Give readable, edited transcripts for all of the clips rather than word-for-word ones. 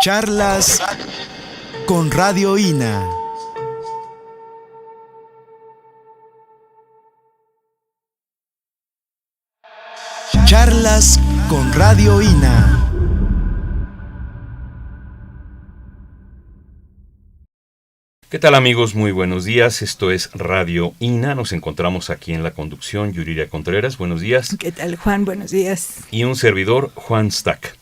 Charlas con Radio INA. Charlas con Radio INA. ¿Qué tal, amigos? Muy buenos días. Esto es Radio INA. Nos encontramos aquí en la conducción Yuriria Contreras. Buenos días. ¿Qué tal, Juan? Buenos días. Y un servidor, Juan Stack.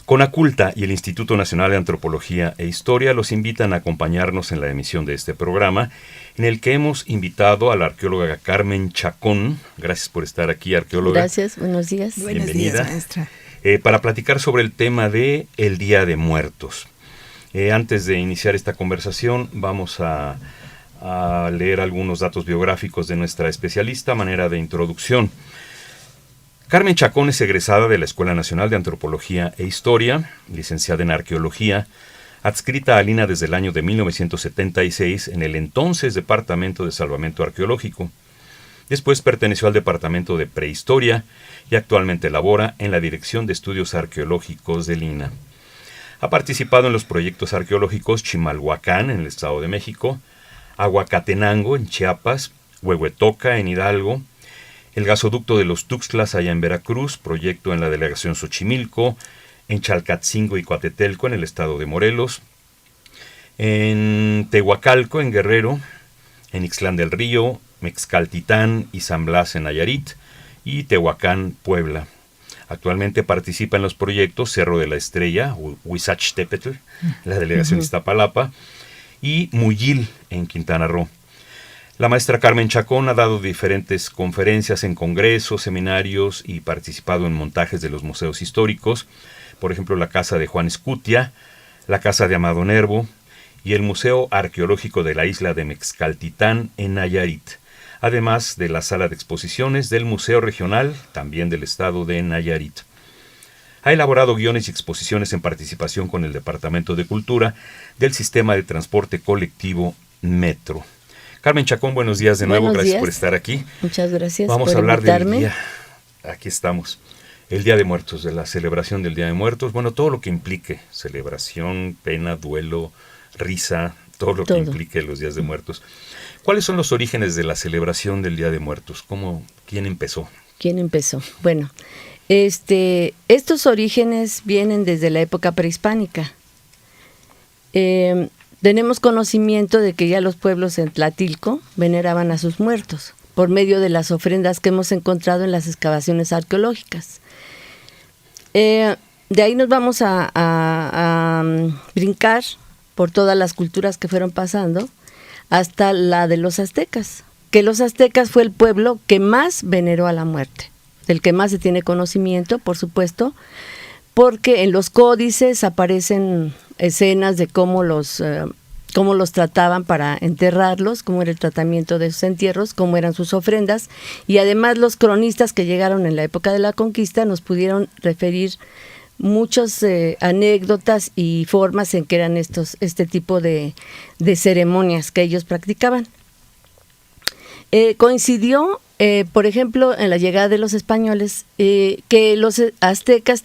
Conaculta y el Instituto Nacional de Antropología e Historia los invitan a acompañarnos en la emisión de este programa, en el que hemos invitado a la arqueóloga Carmen Chacón. Gracias por estar aquí, arqueóloga. Gracias, buenos días. Bienvenida. Buenos días, maestra. Para platicar sobre el tema de el Día de Muertos. Antes de iniciar esta conversación, vamos a leer algunos datos biográficos de nuestra especialista a manera de introducción. Carmen Chacón es egresada de la Escuela Nacional de Antropología e Historia, licenciada en Arqueología, adscrita a Lina desde el año de 1976 en el entonces Departamento de Salvamento Arqueológico. Después perteneció al Departamento de Prehistoria y actualmente labora en la Dirección de Estudios Arqueológicos de Lina. Ha participado en los proyectos arqueológicos Chimalhuacán en el Estado de México, Aguacatenango en Chiapas, Huehuetoca en Hidalgo, el gasoducto de los Tuxtlas allá en Veracruz, proyecto en la delegación Xochimilco, en Chalcatzingo y Coatetelco en el estado de Morelos, en Tehuacalco en Guerrero, en Ixtlán del Río, Mexcaltitán y San Blas en Nayarit y Tehuacán, Puebla. Actualmente participa en los proyectos Cerro de la Estrella, Huizachtepetl, la delegación Iztapalapa, y Muyil en Quintana Roo. La maestra Carmen Chacón ha dado diferentes conferencias en congresos, seminarios y participado en montajes de los museos históricos, por ejemplo la Casa de Juan Escutia, la Casa de Amado Nervo y el Museo Arqueológico de la isla de Mexcaltitán en Nayarit, además de la sala de exposiciones del Museo Regional, también del estado de Nayarit. Ha elaborado guiones y exposiciones en participación con el Departamento de Cultura del Sistema de Transporte Colectivo Metro. Carmen Chacón, buenos días de nuevo, gracias por estar aquí. Muchas gracias. Vamos por a hablar invitarme. del día, aquí estamos, el Día de Muertos, de la celebración del Día de Muertos, bueno, todo lo que implique, celebración, pena, duelo, risa, todo lo que implique los Días de Muertos. ¿Cuáles son los orígenes de la celebración del Día de Muertos? ¿Quién empezó? Bueno, estos orígenes vienen desde la época prehispánica. Tenemos conocimiento de que ya los pueblos en Tlatilco veneraban a sus muertos por medio de las ofrendas que hemos encontrado en las excavaciones arqueológicas. De ahí nos vamos a brincar por todas las culturas que fueron pasando hasta la de los aztecas, que los aztecas fue el pueblo que más veneró a la muerte, del que más se tiene conocimiento, por supuesto, porque en los códices aparecen escenas de cómo los trataban para enterrarlos, cómo era el tratamiento de sus entierros, cómo eran sus ofrendas, y además los cronistas que llegaron en la época de la conquista nos pudieron referir muchas anécdotas y formas en que eran este tipo de ceremonias que ellos practicaban. Coincidió, por ejemplo, en la llegada de los españoles, que los aztecas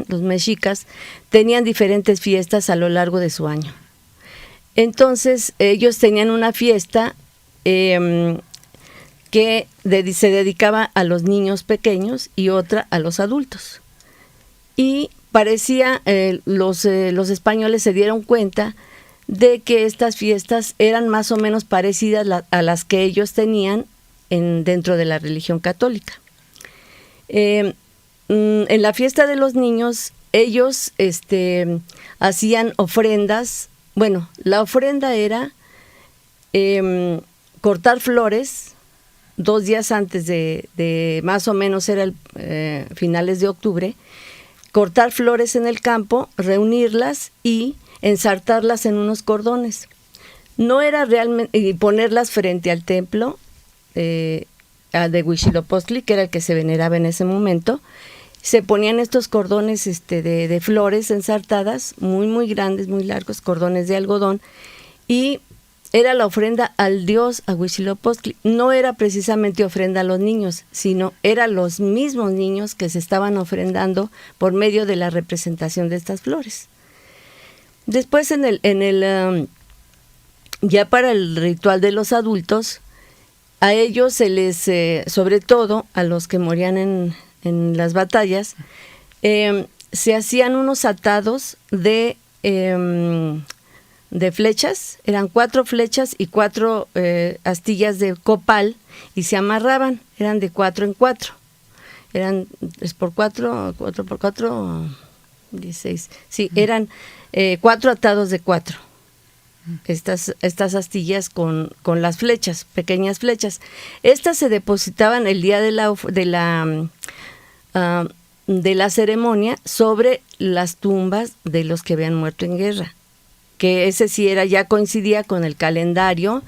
los mexicas, tenían diferentes fiestas a lo largo de su año. Entonces, ellos tenían una fiesta que se dedicaba a los niños pequeños y otra a los adultos. Y parecía, los españoles se dieron cuenta de que estas fiestas eran más o menos parecidas a las que ellos tenían dentro de la religión católica. En la fiesta de los niños, ellos hacían ofrendas. Bueno, la ofrenda era cortar flores 2 días antes de más o menos era finales de octubre, cortar flores en el campo, reunirlas y ensartarlas en unos cordones. No era realmente, y ponerlas frente al templo de Huitzilopochtli, que era el que se veneraba en ese momento. Se ponían estos cordones de flores ensartadas, muy, muy grandes, muy largos, cordones de algodón, y era la ofrenda al dios, a Huitzilopochtli. No era precisamente ofrenda a los niños, sino eran los mismos niños que se estaban ofrendando por medio de la representación de estas flores. Después ya para el ritual de los adultos, a ellos se les, sobre todo a los que morían en las batallas, se hacían unos atados de flechas, eran 4 flechas y 4 astillas de copal, y se amarraban, eran de 4 en 4, eran 3 por 4, 4 por 4, 16, sí, eran 4 atados de 4. Estas astillas con las flechas, pequeñas flechas. Estas se depositaban el día de la ceremonia sobre las tumbas de los que habían muerto en guerra, que ese sí ya coincidía con el calendario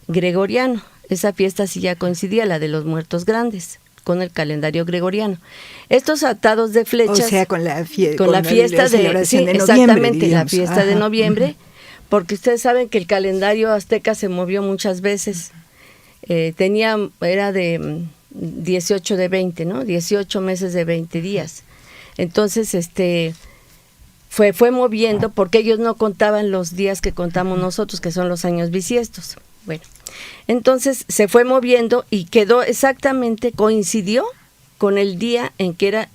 gregoriano. Esa fiesta sí ya coincidía, la de los muertos grandes, con el calendario gregoriano. Estos atados de flechas, o sea, con la fiesta de noviembre, exactamente, diríamos. la fiesta de noviembre, porque ustedes saben que el calendario azteca se movió muchas veces. Era de 18 de 20, ¿no? 18 meses de 20 días. Entonces, fue moviendo, porque ellos no contaban los días que contamos nosotros, que son los años bisiestos. Bueno, entonces se fue moviendo y quedó exactamente, coincidió con el día en que era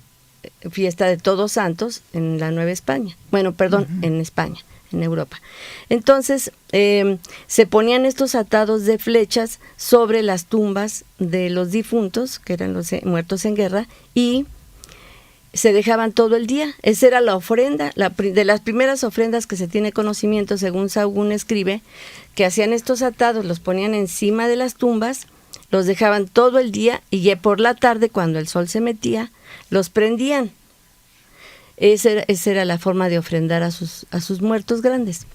fiesta de Todos Santos en la Nueva España. Bueno, perdón, en España, en Europa. Entonces, se ponían estos atados de flechas sobre las tumbas de los difuntos, que eran los muertos en guerra, y se dejaban todo el día. Esa era la ofrenda, de las primeras ofrendas que se tiene conocimiento, según Sahagún escribe, que hacían estos atados, los ponían encima de las tumbas, los dejaban todo el día, y ya por la tarde, cuando el sol se metía, los prendían. Esa era la forma de ofrendar a sus muertos grandes.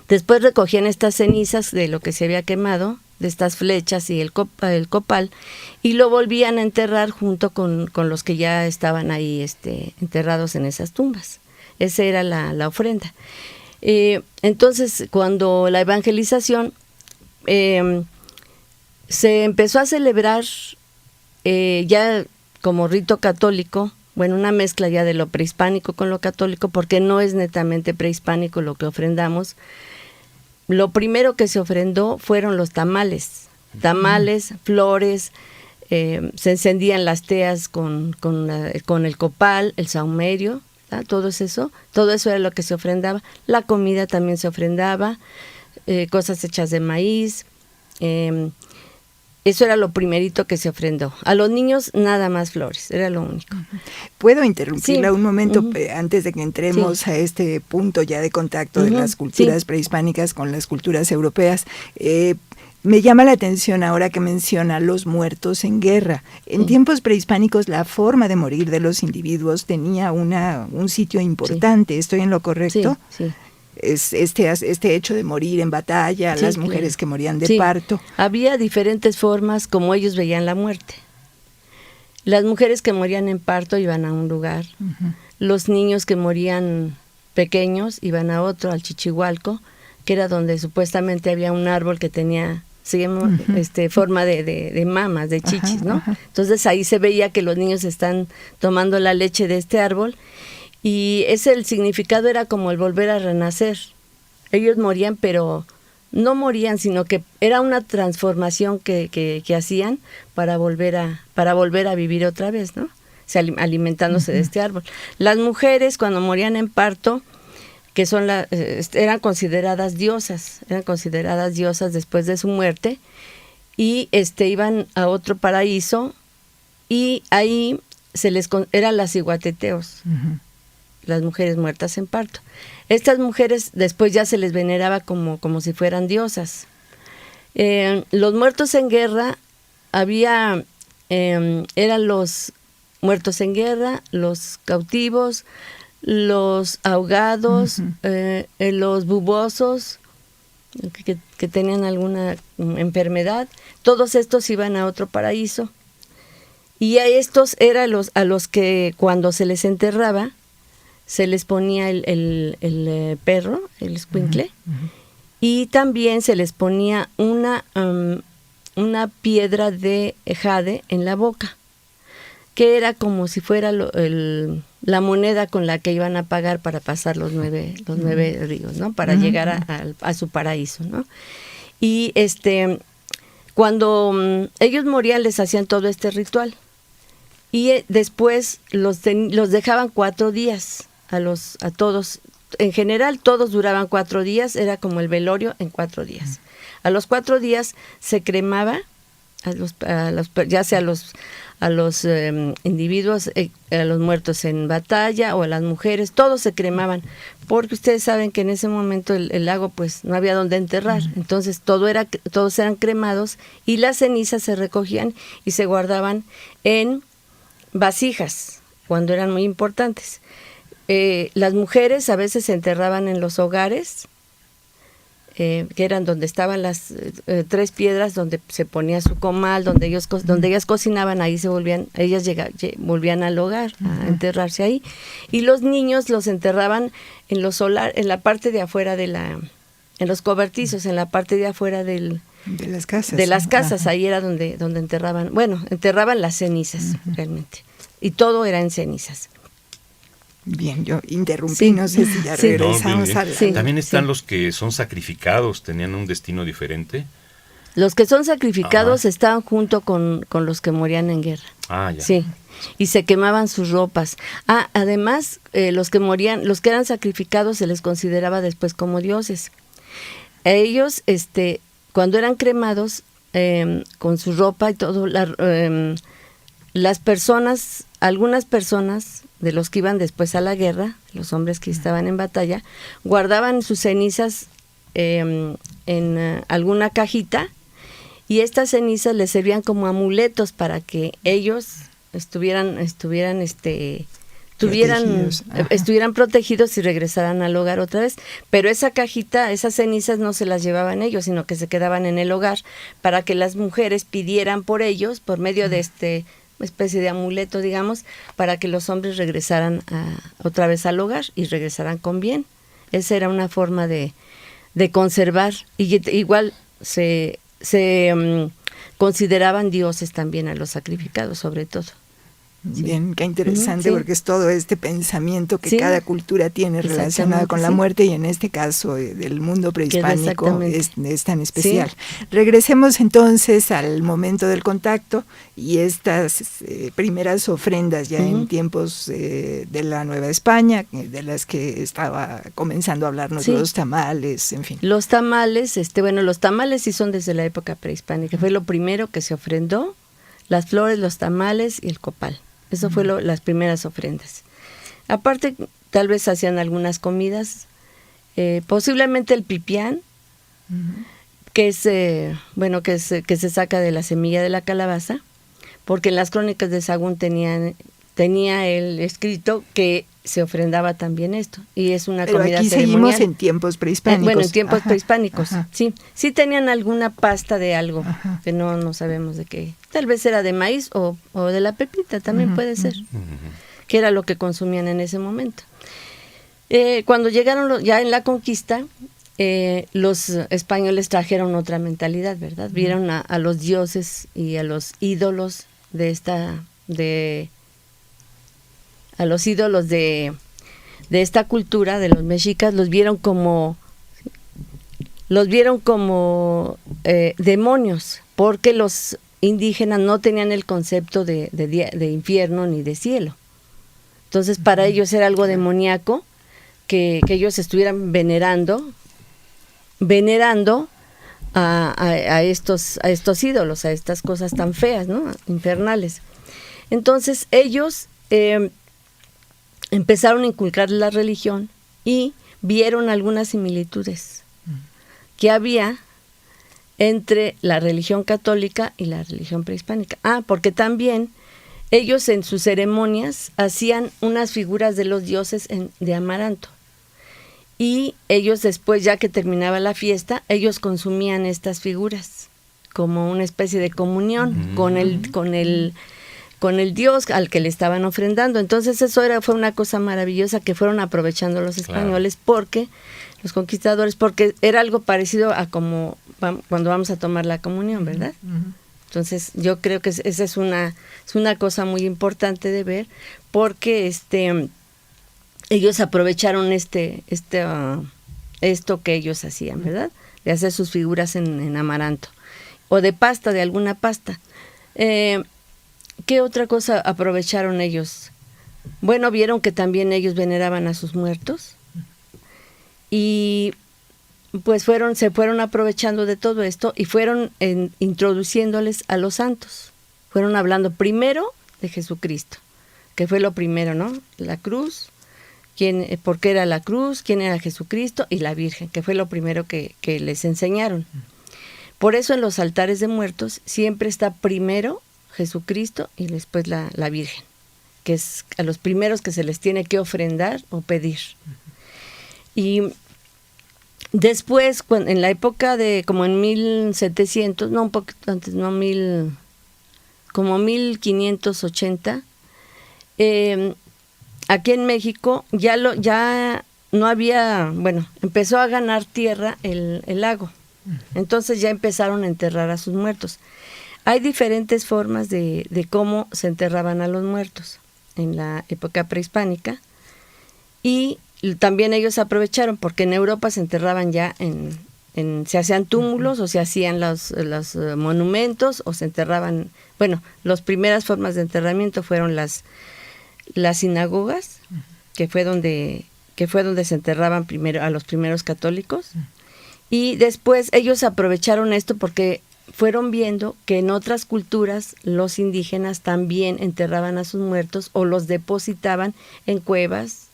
Después recogían estas cenizas de lo que se había quemado, de estas flechas y el copal, y lo volvían a enterrar junto con los que ya estaban ahí enterrados en esas tumbas. Esa era la ofrenda. Entonces, cuando la evangelización se empezó a celebrar ya como rito católico, bueno, una mezcla ya de lo prehispánico con lo católico, porque no es netamente prehispánico lo que ofrendamos. Lo primero que se ofrendó fueron los tamales, flores, se encendían las teas con el copal, el saumerio, ¿verdad? Todo eso era lo que se ofrendaba. La comida también se ofrendaba, cosas hechas de maíz, eso era lo primerito que se ofrendó. A los niños nada más flores, era lo único. ¿Puedo interrumpirla Sí. un momento antes de que entremos Sí. a este punto ya de contacto de las culturas prehispánicas con las culturas europeas? Me llama la atención ahora que menciona los muertos en guerra. En tiempos prehispánicos la forma de morir de los individuos tenía un sitio importante. ¿Estoy en lo correcto? Sí. Es este hecho de morir en batalla, Sí, las mujeres claro. que morían de Sí. parto. Había diferentes formas como ellos veían la muerte. Las mujeres que morían en parto iban a un lugar. Los niños que morían pequeños iban a otro, al Chichihualco, que era donde supuestamente había un árbol que tenía forma de mamas, de chichis, ¿no? Entonces ahí se veía que los niños están tomando la leche de este árbol, y el significado era como el volver a renacer. Ellos morían, pero no morían, sino que era una transformación que hacían para volver a vivir otra vez, ¿no? Alimentándose de este árbol. Las mujeres, cuando morían en parto, que eran consideradas diosas después de su muerte, y iban a otro paraíso, y ahí eran las iguateteos, las mujeres muertas en parto. Estas mujeres después ya se les veneraba como si fueran diosas. Los muertos en guerra eran los muertos en guerra, los cautivos, los ahogados, los bubosos, que tenían alguna enfermedad. Todos estos iban a otro paraíso, y a estos eran a los que cuando se les enterraba se les ponía el perro, el escuincle, y también se les ponía una piedra de jade en la boca, que era como si fuera la moneda con la que iban a pagar para pasar los nueve ríos, ¿no? Para llegar a su paraíso, ¿no? Y cuando ellos morían les hacían todo este ritual y después los dejaban 4 días a todos. En general todos duraban 4 días, era como el velorio en 4 días. A los 4 días se cremaba ya sea a los individuos, a los muertos en batalla o a las mujeres, todos se cremaban, porque ustedes saben que en ese momento el lago pues no había donde enterrar, entonces todos eran cremados y las cenizas se recogían y se guardaban en vasijas cuando eran muy importantes. Las mujeres a veces se enterraban en los hogares, que eran donde estaban las 3 piedras donde se ponía su comal, donde ellas cocinaban, ahí ellas volvían al hogar a enterrarse ahí, y los niños los enterraban en la parte de afuera en los cobertizos, en la parte de afuera de las casas, ahí era donde enterraban las cenizas realmente, y todo era en cenizas. Bien, yo interrumpí, no sé si ya regresamos a la... También están los que son sacrificados, tenían un destino diferente. Los que son sacrificados estaban junto con los que morían en guerra. Ah, ya. Sí, y se quemaban sus ropas. Además, los que eran sacrificados se les consideraba después como dioses. A ellos, cuando eran cremados, con su ropa y todo, algunas personas de los que iban después a la guerra, los hombres que estaban en batalla, guardaban sus cenizas en alguna cajita, y estas cenizas les servían como amuletos para que ellos estuvieran protegidos y regresaran al hogar otra vez. Pero esa cajita, esas cenizas no se las llevaban ellos, sino que se quedaban en el hogar para que las mujeres pidieran por ellos, por medio de especie de amuleto, digamos, para que los hombres regresaran otra vez al hogar y regresaran con bien. Esa era una forma de conservar, y igual se consideraban dioses también a los sacrificados, sobre todo. Bien, qué interesante, porque es todo este pensamiento que cada cultura tiene relacionado con la muerte, y en este caso del mundo prehispánico es tan especial. Regresemos entonces al momento del contacto y estas primeras ofrendas ya en tiempos de la Nueva España, de las que estaba comenzando a hablarnos, los tamales, en fin. Los tamales, los tamales sí son desde la época prehispánica, fue lo primero que se ofrendó, las flores, los tamales y el copal. Eso fue las primeras ofrendas. Aparte, tal vez hacían algunas comidas, posiblemente el pipián, que se saca de la semilla de la calabaza, porque en las crónicas de Sahagún tenía el escrito que se ofrendaba también esto, y es una comida aquí ceremonial. Seguimos en tiempos prehispánicos. En tiempos prehispánicos, sí tenían alguna pasta de algo, que no sabemos de qué. Tal vez era de maíz o de la pepita, también puede ser, que era lo que consumían en ese momento. Cuando llegaron ya en la conquista, los españoles trajeron otra mentalidad, ¿verdad? Vieron a los dioses y a los ídolos a los ídolos de esta cultura, de los mexicas, los vieron como demonios, porque los indígenas no tenían el concepto de infierno ni de cielo. Entonces para ellos era algo demoníaco que ellos estuvieran venerando a estos ídolos, a estas cosas tan feas, ¿no? Infernales. Entonces ellos empezaron a inculcar la religión y vieron algunas similitudes que había entre la religión católica y la religión prehispánica. Porque también ellos en sus ceremonias hacían unas figuras de los dioses de amaranto. Y ellos después, ya que terminaba la fiesta, ellos consumían estas figuras como una especie de comunión con el dios al que le estaban ofrendando. Entonces fue una cosa maravillosa que fueron aprovechando los españoles, porque los conquistadores, porque era algo parecido a como cuando vamos a tomar la comunión, ¿verdad? Entonces yo creo que esa es una cosa muy importante de ver, porque ellos aprovecharon esto que ellos hacían, ¿verdad? De hacer sus figuras en amaranto o de pasta, de alguna pasta. ¿Qué otra cosa aprovecharon ellos? Bueno, vieron que también ellos veneraban a sus muertos y pues se fueron aprovechando de todo esto y fueron introduciéndoles a los santos. Fueron hablando primero de Jesucristo, que fue lo primero, ¿no? La cruz, por qué era la cruz, quién era Jesucristo y la Virgen, que fue lo primero que les enseñaron. Por eso en los altares de muertos siempre está primero Jesucristo y después la Virgen, que es a los primeros que se les tiene que ofrendar o pedir. Y después, en la época de como en 1700, no, un poquito antes, no, como 1580, aquí en México ya no había, bueno, empezó a ganar tierra el lago. Entonces ya empezaron a enterrar a sus muertos. Hay diferentes formas de cómo se enterraban a los muertos en la época prehispánica, y también ellos aprovecharon porque en Europa se enterraban ya se hacían túmulos o se hacían los monumentos o se enterraban, bueno, las primeras formas de enterramiento fueron las sinagogas, que fue donde se enterraban primero a los primeros católicos, y después ellos aprovecharon esto porque fueron viendo que en otras culturas los indígenas también enterraban a sus muertos o los depositaban en cuevas,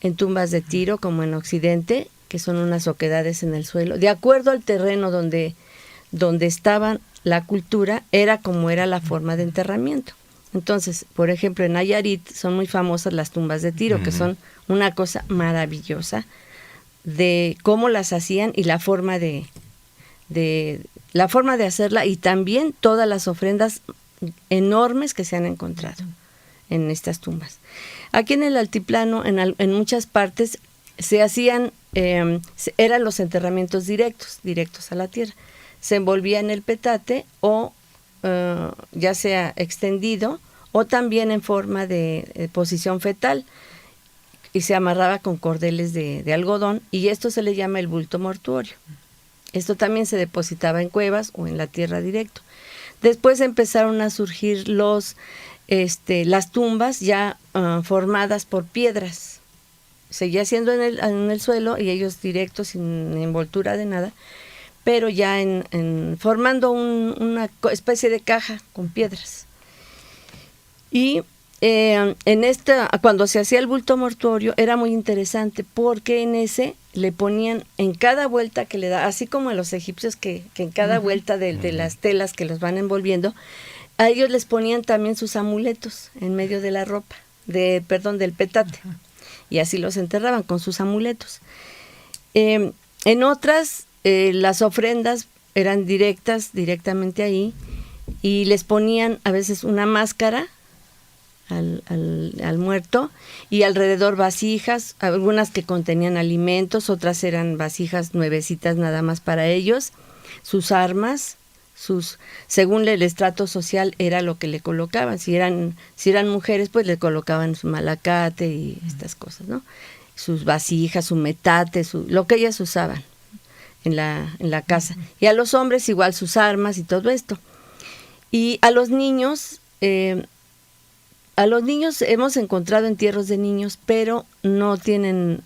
en tumbas de tiro, como en Occidente, que son unas oquedades en el suelo. De acuerdo al terreno donde estaba la cultura, era como era la forma de enterramiento. Entonces, por ejemplo, en Nayarit son muy famosas las tumbas de tiro, que son una cosa maravillosa de cómo las hacían y la forma de hacerla, y también todas las ofrendas enormes que se han encontrado en estas tumbas. Aquí en el altiplano, en muchas partes, se hacían, eran los enterramientos directos a la tierra. Se envolvía en el petate o ya sea extendido o también en forma de posición fetal, y se amarraba con cordeles de algodón, y esto se le llama el bulto mortuorio. Esto también se depositaba en cuevas o en la tierra directo. Después empezaron a surgir las tumbas ya formadas por piedras. Seguía siendo en el suelo y ellos directos, sin envoltura de nada, pero ya formando una especie de caja con piedras. Y cuando se hacía el bulto mortuorio era muy interesante porque en ese le ponían en cada vuelta que le da, así como a los egipcios que en cada vuelta de las telas que los van envolviendo, a ellos les ponían también sus amuletos en medio de la ropa, del petate, y así los enterraban con sus amuletos. En otras, las ofrendas eran directamente ahí, y les ponían a veces una máscara al muerto, y alrededor vasijas, algunas que contenían alimentos, otras eran vasijas nuevecitas nada más para ellos, sus armas, según el estrato social era lo que le colocaban. Si eran mujeres, pues le colocaban su malacate y estas cosas, ¿no? Sus vasijas, su metate, lo que ellas usaban en la casa. Y a los hombres igual sus armas y todo esto. Y a los niños hemos encontrado entierros de niños, pero no tienen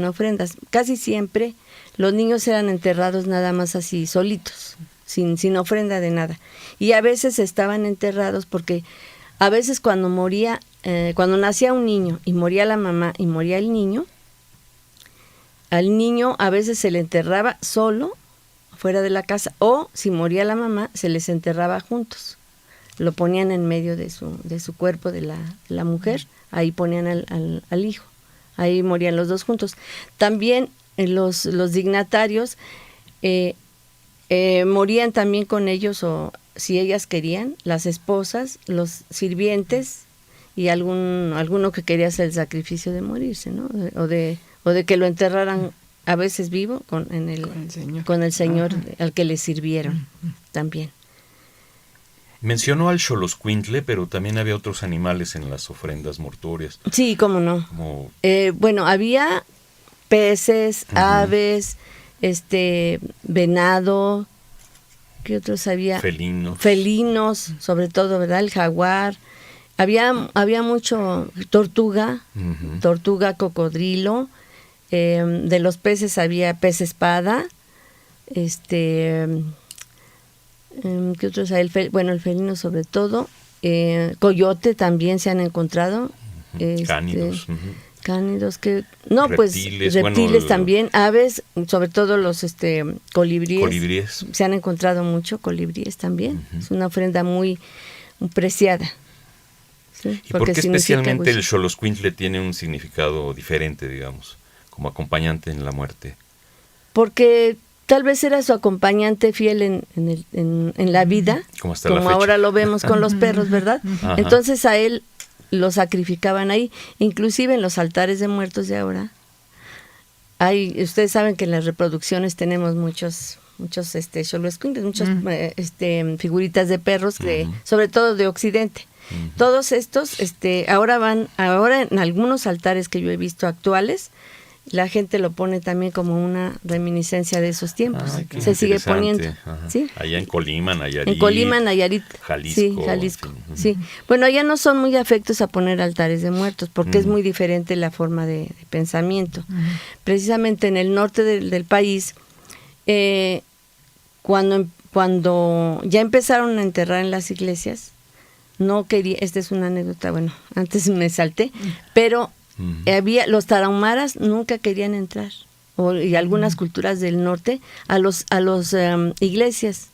ofrendas. Casi siempre los niños eran enterrados nada más así, solitos, sin ofrenda de nada. Y a veces estaban enterrados porque a veces cuando nacía un niño y moría la mamá y moría el niño, al niño a veces se le enterraba solo fuera de la casa, o si moría la mamá se les enterraba juntos. Lo ponían en medio de su cuerpo de la mujer, ahí ponían al hijo, ahí morían los dos juntos. También los dignatarios morían también con ellos, o si ellas querían, las esposas, los sirvientes y alguno que quería hacer el sacrificio de morirse, ¿no? O de que lo enterraran a veces vivo con el Señor al que le sirvieron también. Mencionó al Xoloscuintle, pero también había otros animales en las ofrendas mortuorias. Sí, cómo no. Como Bueno, había peces, aves, venado, ¿qué otros había? Felinos, sobre todo, ¿verdad? El jaguar. Había mucho tortuga, cocodrilo. De los peces había pez espada. ¿Qué otros hay? El felino sobre todo. Coyote también se han encontrado. Cánidos. Cánidos que no, reptiles, reptiles también, aves, sobre todo los colibríes. Se han encontrado mucho colibríes también. Es una ofrenda muy preciada. ¿Sí? ¿Y por qué especialmente el Xoloscuintle tiene un significado diferente, digamos, como acompañante en la muerte? Porque tal vez era su acompañante fiel en la vida, como ahora lo vemos con los perros, ¿verdad? Ajá. Entonces a él lo sacrificaban ahí, inclusive en los altares de muertos de ahora. Ustedes saben que en las reproducciones tenemos muchos Xoloscuintles, muchas figuritas de perros, sobre todo de Occidente. Todos estos, ahora en algunos altares que yo he visto actuales, la gente lo pone también como una reminiscencia de esos tiempos. Se sigue poniendo. ¿Sí? Allá en Colima, Nayarit. Jalisco. Sí, Jalisco. Sí. Bueno, allá no son muy afectos a poner altares de muertos, porque es muy diferente la forma de pensamiento. Precisamente en el norte del país, cuando ya empezaron a enterrar en las iglesias, no quería, esta es una anécdota, antes me salté, pero los tarahumaras nunca querían entrar, y algunas culturas del norte, a los iglesias,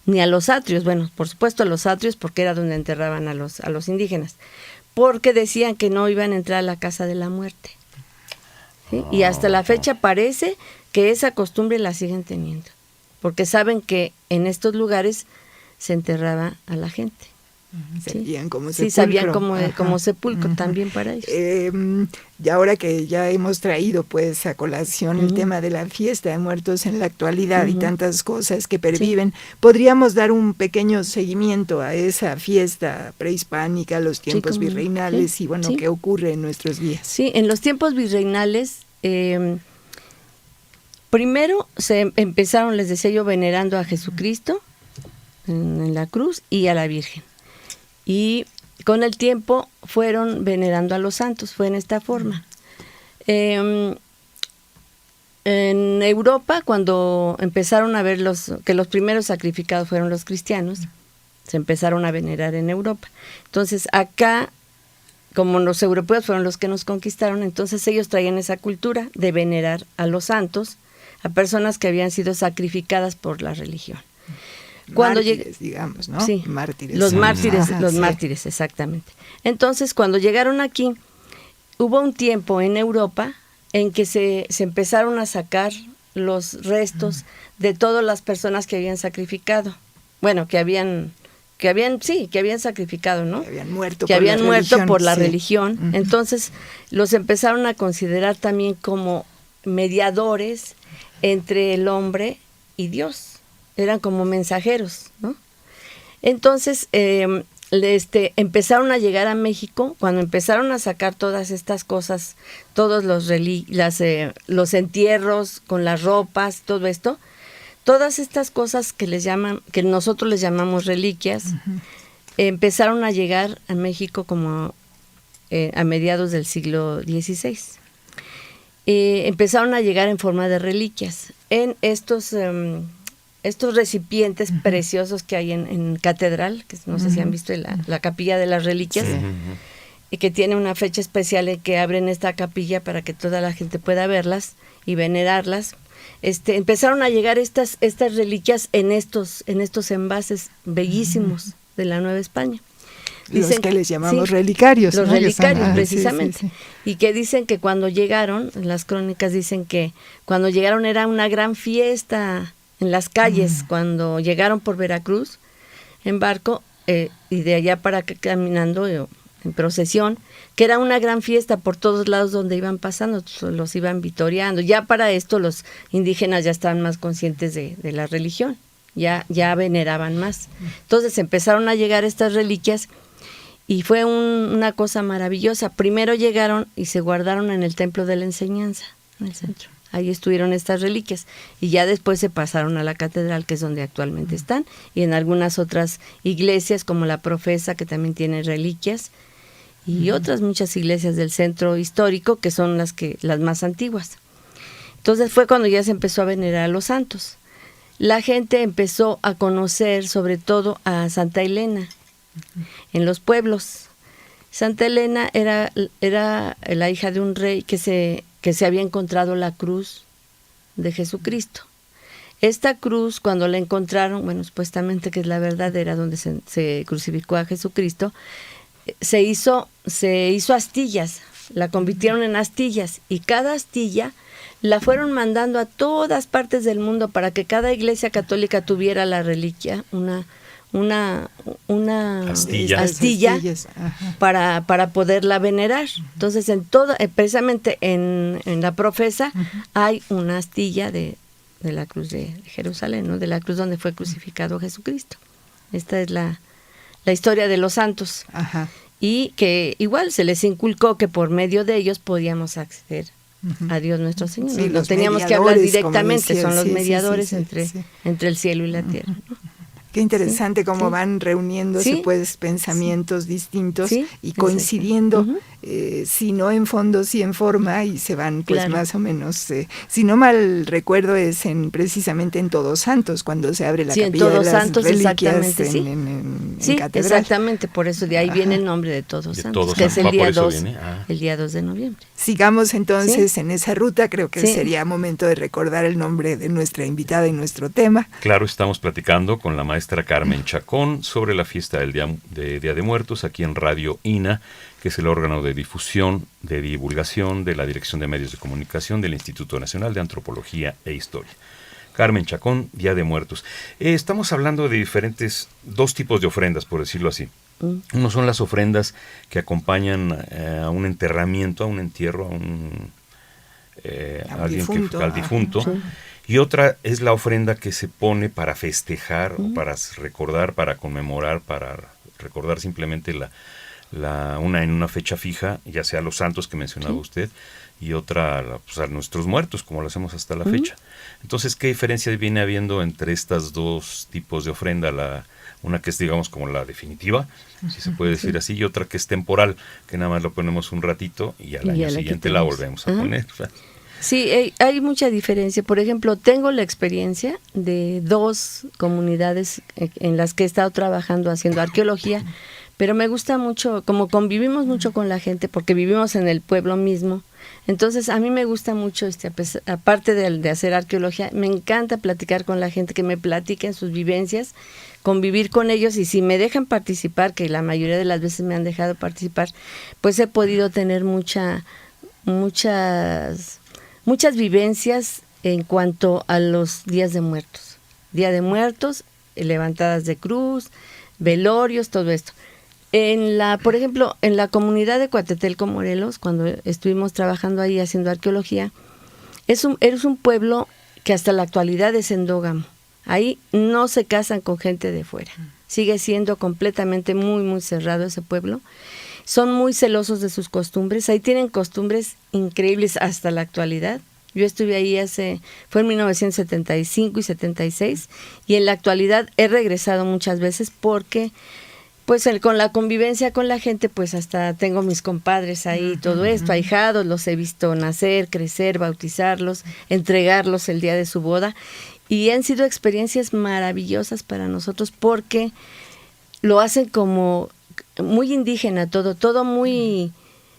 ni a los atrios, por supuesto a los atrios, porque era donde enterraban a los indígenas, porque decían que no iban a entrar a la casa de la muerte. ¿Sí? Y hasta la fecha parece que esa costumbre la siguen teniendo, porque saben que en estos lugares se enterraba a la gente. Sabían como sepulcro. Sí, sabían como sepulcro también para ellos. Y ahora que ya hemos traído pues a colación el tema de la fiesta de muertos en la actualidad y tantas cosas que perviven, podríamos dar un pequeño seguimiento a esa fiesta prehispánica, los tiempos virreinales y qué ocurre en nuestros días. Sí, en los tiempos virreinales, primero se empezaron, les decía yo, venerando a Jesucristo en la cruz y a la Virgen. Y con el tiempo fueron venerando a los santos, fue en esta forma. En Europa, cuando empezaron a ver que los primeros sacrificados fueron los cristianos, se empezaron a venerar en Europa. Entonces acá, como los europeos fueron los que nos conquistaron, entonces ellos traían esa cultura de venerar a los santos, a personas que habían sido sacrificadas por la religión. Mártires, digamos, ¿no? Sí, mártires. Los mártires, exactamente. Entonces, cuando llegaron aquí, hubo un tiempo en Europa en que se empezaron a sacar los restos de todas las personas que habían sacrificado. Que habían sacrificado, ¿no? Que habían muerto por la religión. Entonces, los empezaron a considerar también como mediadores entre el hombre y Dios. Eran como mensajeros, ¿no? Entonces, empezaron a llegar a México, cuando empezaron a sacar todas estas cosas, todos los entierros con las ropas, todo esto, todas estas cosas que nosotros les llamamos reliquias, empezaron a llegar a México como a mediados del siglo XVI. Empezaron a llegar en forma de reliquias en estos recipientes preciosos que hay en Catedral, que no sé si han visto la capilla de las reliquias, y que tiene una fecha especial en que abren esta capilla para que toda la gente pueda verlas y venerarlas. Empezaron a llegar estas reliquias en estos envases bellísimos de la Nueva España. Los que les llamamos relicarios. Los relicarios, precisamente. Y que dicen que cuando llegaron, en las crónicas dicen que cuando llegaron era una gran fiesta en las calles, cuando llegaron por Veracruz en barco y de allá para acá caminando en procesión, que era una gran fiesta por todos lados donde iban pasando, los iban vitoreando. Ya para esto los indígenas ya estaban más conscientes de la religión, ya veneraban más. Entonces empezaron a llegar estas reliquias y fue una cosa maravillosa. Primero llegaron y se guardaron en el Templo de la Enseñanza, en el centro. Ahí estuvieron estas reliquias y ya después se pasaron a la catedral, que es donde actualmente están, y en algunas otras iglesias como la Profesa, que también tiene reliquias, y otras muchas iglesias del centro histórico, que son las más antiguas. Entonces fue cuando ya se empezó a venerar a los santos. La gente empezó a conocer sobre todo a Santa Elena en los pueblos. Santa Elena era la hija de un rey que se había encontrado la cruz de Jesucristo. Esta cruz, cuando la encontraron, bueno, supuestamente que es la verdadera, donde se crucificó a Jesucristo, se hizo astillas, la convirtieron en astillas, y cada astilla la fueron mandando a todas partes del mundo para que cada iglesia católica tuviera la reliquia, una astilla para poderla venerar. Entonces, precisamente en la Profesa hay una astilla de la cruz de Jerusalén, ¿no? De la cruz donde fue crucificado Jesucristo. Esta es la historia de los santos. Ajá. Y que igual se les inculcó que por medio de ellos podíamos acceder a Dios nuestro Señor. Sí, no teníamos que hablar directamente, son los mediadores entre el cielo y la tierra, ¿no? Qué interesante cómo van reuniéndose pues pensamientos distintos y coincidiendo, si no en fondo, sí en forma, y se van pues más o menos, si no mal recuerdo es precisamente en Todos Santos, cuando se abre la capilla en Todos de las Santos, reliquias exactamente, en sí, catedral. Exactamente, por eso de ahí viene el nombre de Todos Santos, que es el día 2 de noviembre. Sigamos entonces en esa ruta, creo que sería momento de recordar el nombre de nuestra invitada y nuestro tema. Claro, estamos platicando con la maestra Carmen Chacón sobre la fiesta del Día de Muertos aquí en Radio INA, que es el órgano de difusión, de divulgación de la Dirección de Medios de Comunicación del Instituto Nacional de Antropología e Historia. Carmen Chacón, Día de Muertos. Estamos hablando de dos tipos de ofrendas, por decirlo así. Uno son las ofrendas que acompañan a un enterramiento, a un entierro, al difunto. Y otra es la ofrenda que se pone para festejar, o para recordar, para conmemorar, para recordar simplemente una en una fecha fija, ya sea los santos que mencionaba usted, y otra pues, a nuestros muertos, como lo hacemos hasta la fecha. Entonces, ¿qué diferencia viene habiendo entre estas dos tipos de ofrenda? Una que es, digamos, como la definitiva, si se puede decir así, y otra que es temporal, que nada más lo ponemos un ratito y al año siguiente la volvemos a poner. O sea, sí, hay mucha diferencia. Por ejemplo, tengo la experiencia de 2 comunidades en las que he estado trabajando haciendo arqueología, pero me gusta mucho, como convivimos mucho con la gente, porque vivimos en el pueblo mismo. Entonces, a mí me gusta mucho, aparte de hacer arqueología, me encanta platicar con la gente, que me platiquen sus vivencias, convivir con ellos, y si me dejan participar, que la mayoría de las veces me han dejado participar, pues he podido tener muchas vivencias en cuanto a los días de muertos. Día de Muertos, levantadas de cruz, velorios, todo esto. Por ejemplo, en la comunidad de Coatetelco, Morelos, cuando estuvimos trabajando ahí haciendo arqueología, es un pueblo que hasta la actualidad es endógamo. Ahí no se casan con gente de fuera. Sigue siendo completamente muy, muy cerrado ese pueblo. Son muy celosos de sus costumbres. Ahí tienen costumbres increíbles hasta la actualidad. Yo estuve ahí fue en 1975 y 76, y en la actualidad he regresado muchas veces porque, pues con la convivencia con la gente, pues hasta tengo mis compadres ahí, todo esto, ahijados, los he visto nacer, crecer, bautizarlos, entregarlos el día de su boda, y han sido experiencias maravillosas para nosotros porque lo hacen como muy indígena, todo muy,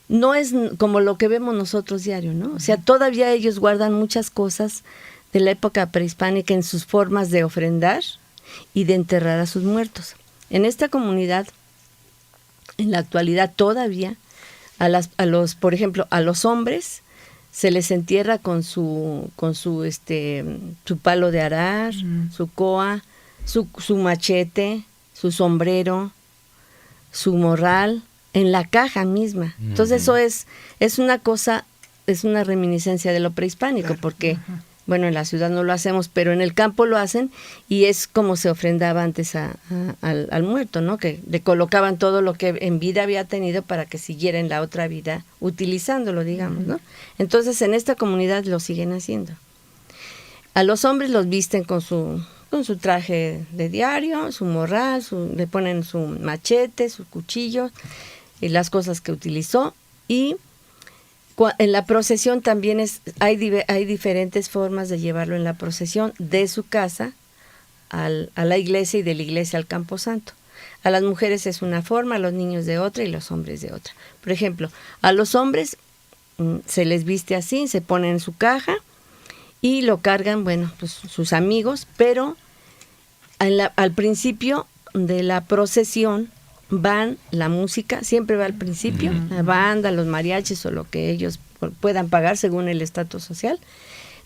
no es como lo que vemos nosotros diario, ¿no? O sea, todavía ellos guardan muchas cosas de la época prehispánica en sus formas de ofrendar y de enterrar a sus muertos. En esta comunidad, en la actualidad todavía, por ejemplo, a los hombres se les entierra con su palo de arar, su coa, su machete, su sombrero, su morral, en la caja misma. Entonces eso es una cosa, es una reminiscencia de lo prehispánico, porque Bueno, en la ciudad no lo hacemos, pero en el campo lo hacen y es como se ofrendaba antes al muerto, ¿no? Que le colocaban todo lo que en vida había tenido para que siguiera en la otra vida utilizándolo, digamos, ¿no? Entonces en esta comunidad lo siguen haciendo. A los hombres los visten con su traje de diario, su morral, le ponen su machete, su cuchillo y las cosas que utilizó. Y en la procesión también hay diferentes formas de llevarlo en la procesión de su casa a la iglesia y de la iglesia al camposanto. A las mujeres es una forma, a los niños de otra y los hombres de otra. Por ejemplo, a los hombres se les viste así, se ponen en su caja y lo cargan, bueno, pues sus amigos, pero al principio de la procesión van la música, siempre va al principio, la banda, los mariachis o lo que ellos puedan pagar según el estatus social.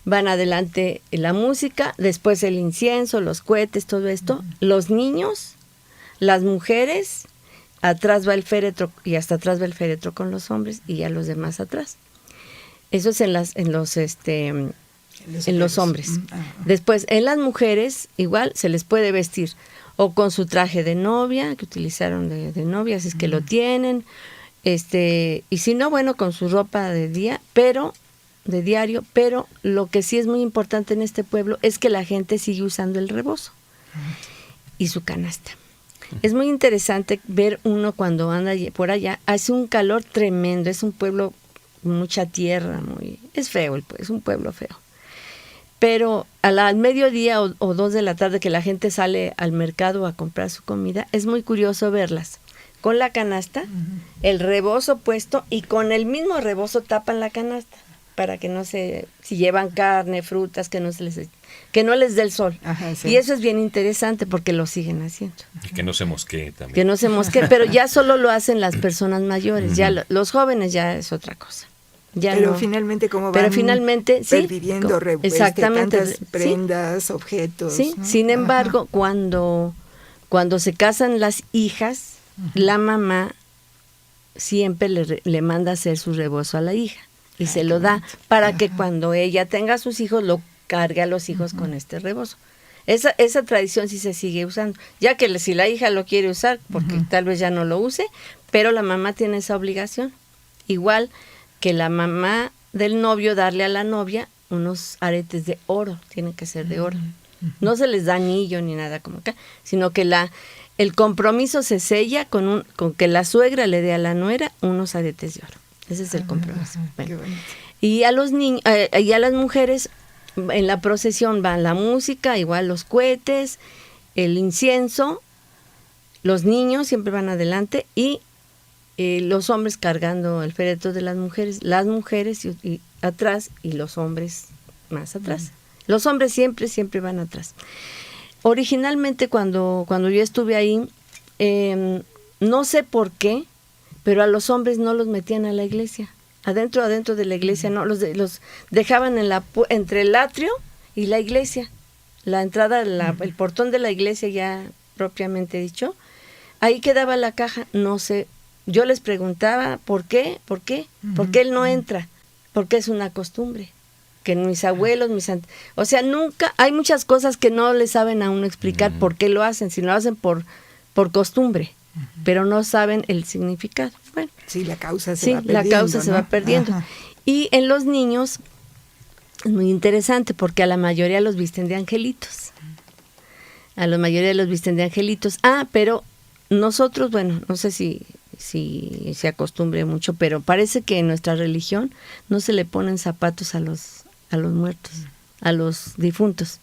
Van adelante la música, después el incienso, los cohetes, todo esto. Los niños, las mujeres, atrás va el féretro y hasta atrás va el féretro con los hombres y ya los demás atrás. Eso es en los hombres. Después, en las mujeres, igual se les puede vestir o con su traje de novia, que utilizaron de novia, si es que lo tienen, y si no, bueno, con su ropa de diario, pero lo que sí es muy importante en este pueblo es que la gente sigue usando el rebozo y su canasta. Es muy interesante ver uno cuando anda por allá, hace un calor tremendo, es un pueblo con mucha tierra, es feo, es un pueblo feo. Pero al mediodía o 2 de la tarde que la gente sale al mercado a comprar su comida, es muy curioso verlas con la canasta, el rebozo puesto y con el mismo rebozo tapan la canasta para que si llevan carne, frutas, que no les dé el sol. Ajá, sí. Y eso es bien interesante porque lo siguen haciendo. Y que no se mosquee también. Que no se mosquee, pero ya solo lo hacen las personas mayores, ya los jóvenes ya es otra cosa. Pero finalmente como van perviviendo tantas prendas, objetos. Sí, ¿no? Sin embargo, cuando se casan las hijas, la mamá siempre le manda hacer su rebozo a la hija y se lo da para que cuando ella tenga a sus hijos, lo cargue a los hijos con este rebozo. Esa tradición sí se sigue usando, ya que si la hija lo quiere usar, porque tal vez ya no lo use, pero la mamá tiene esa obligación. Igual que la mamá del novio darle a la novia unos aretes de oro, tienen que ser de oro. No se les da anillo ni nada como acá, sino que el compromiso se sella con que la suegra le dé a la nuera unos aretes de oro. Ese es el compromiso. Bueno. Y a los niños y a las mujeres en la procesión van la música, igual los cohetes, el incienso, los niños siempre van adelante y los hombres cargando el féretro de las mujeres y atrás y los hombres más atrás. Los hombres siempre van atrás. Originalmente cuando yo estuve ahí, no sé por qué, pero a los hombres no los metían a la iglesia. Adentro de la iglesia no, los dejaban entre el atrio y la iglesia. La entrada, el portón de la iglesia ya propiamente dicho, ahí quedaba la caja, no sé. Yo les preguntaba, ¿por qué? ¿Por qué él no entra? Porque es una costumbre. Que mis abuelos, o sea, nunca, hay muchas cosas que no le saben a uno explicar por qué lo hacen, si lo hacen por costumbre, pero no saben el significado. Bueno, sí, la causa se va perdiendo. La causa se va perdiendo. Ajá. Y en los niños es muy interesante porque a la mayoría los visten de angelitos. Pero nosotros, bueno, no sé si se acostumbre mucho, pero parece que en nuestra religión no se le ponen zapatos a los muertos, a los difuntos.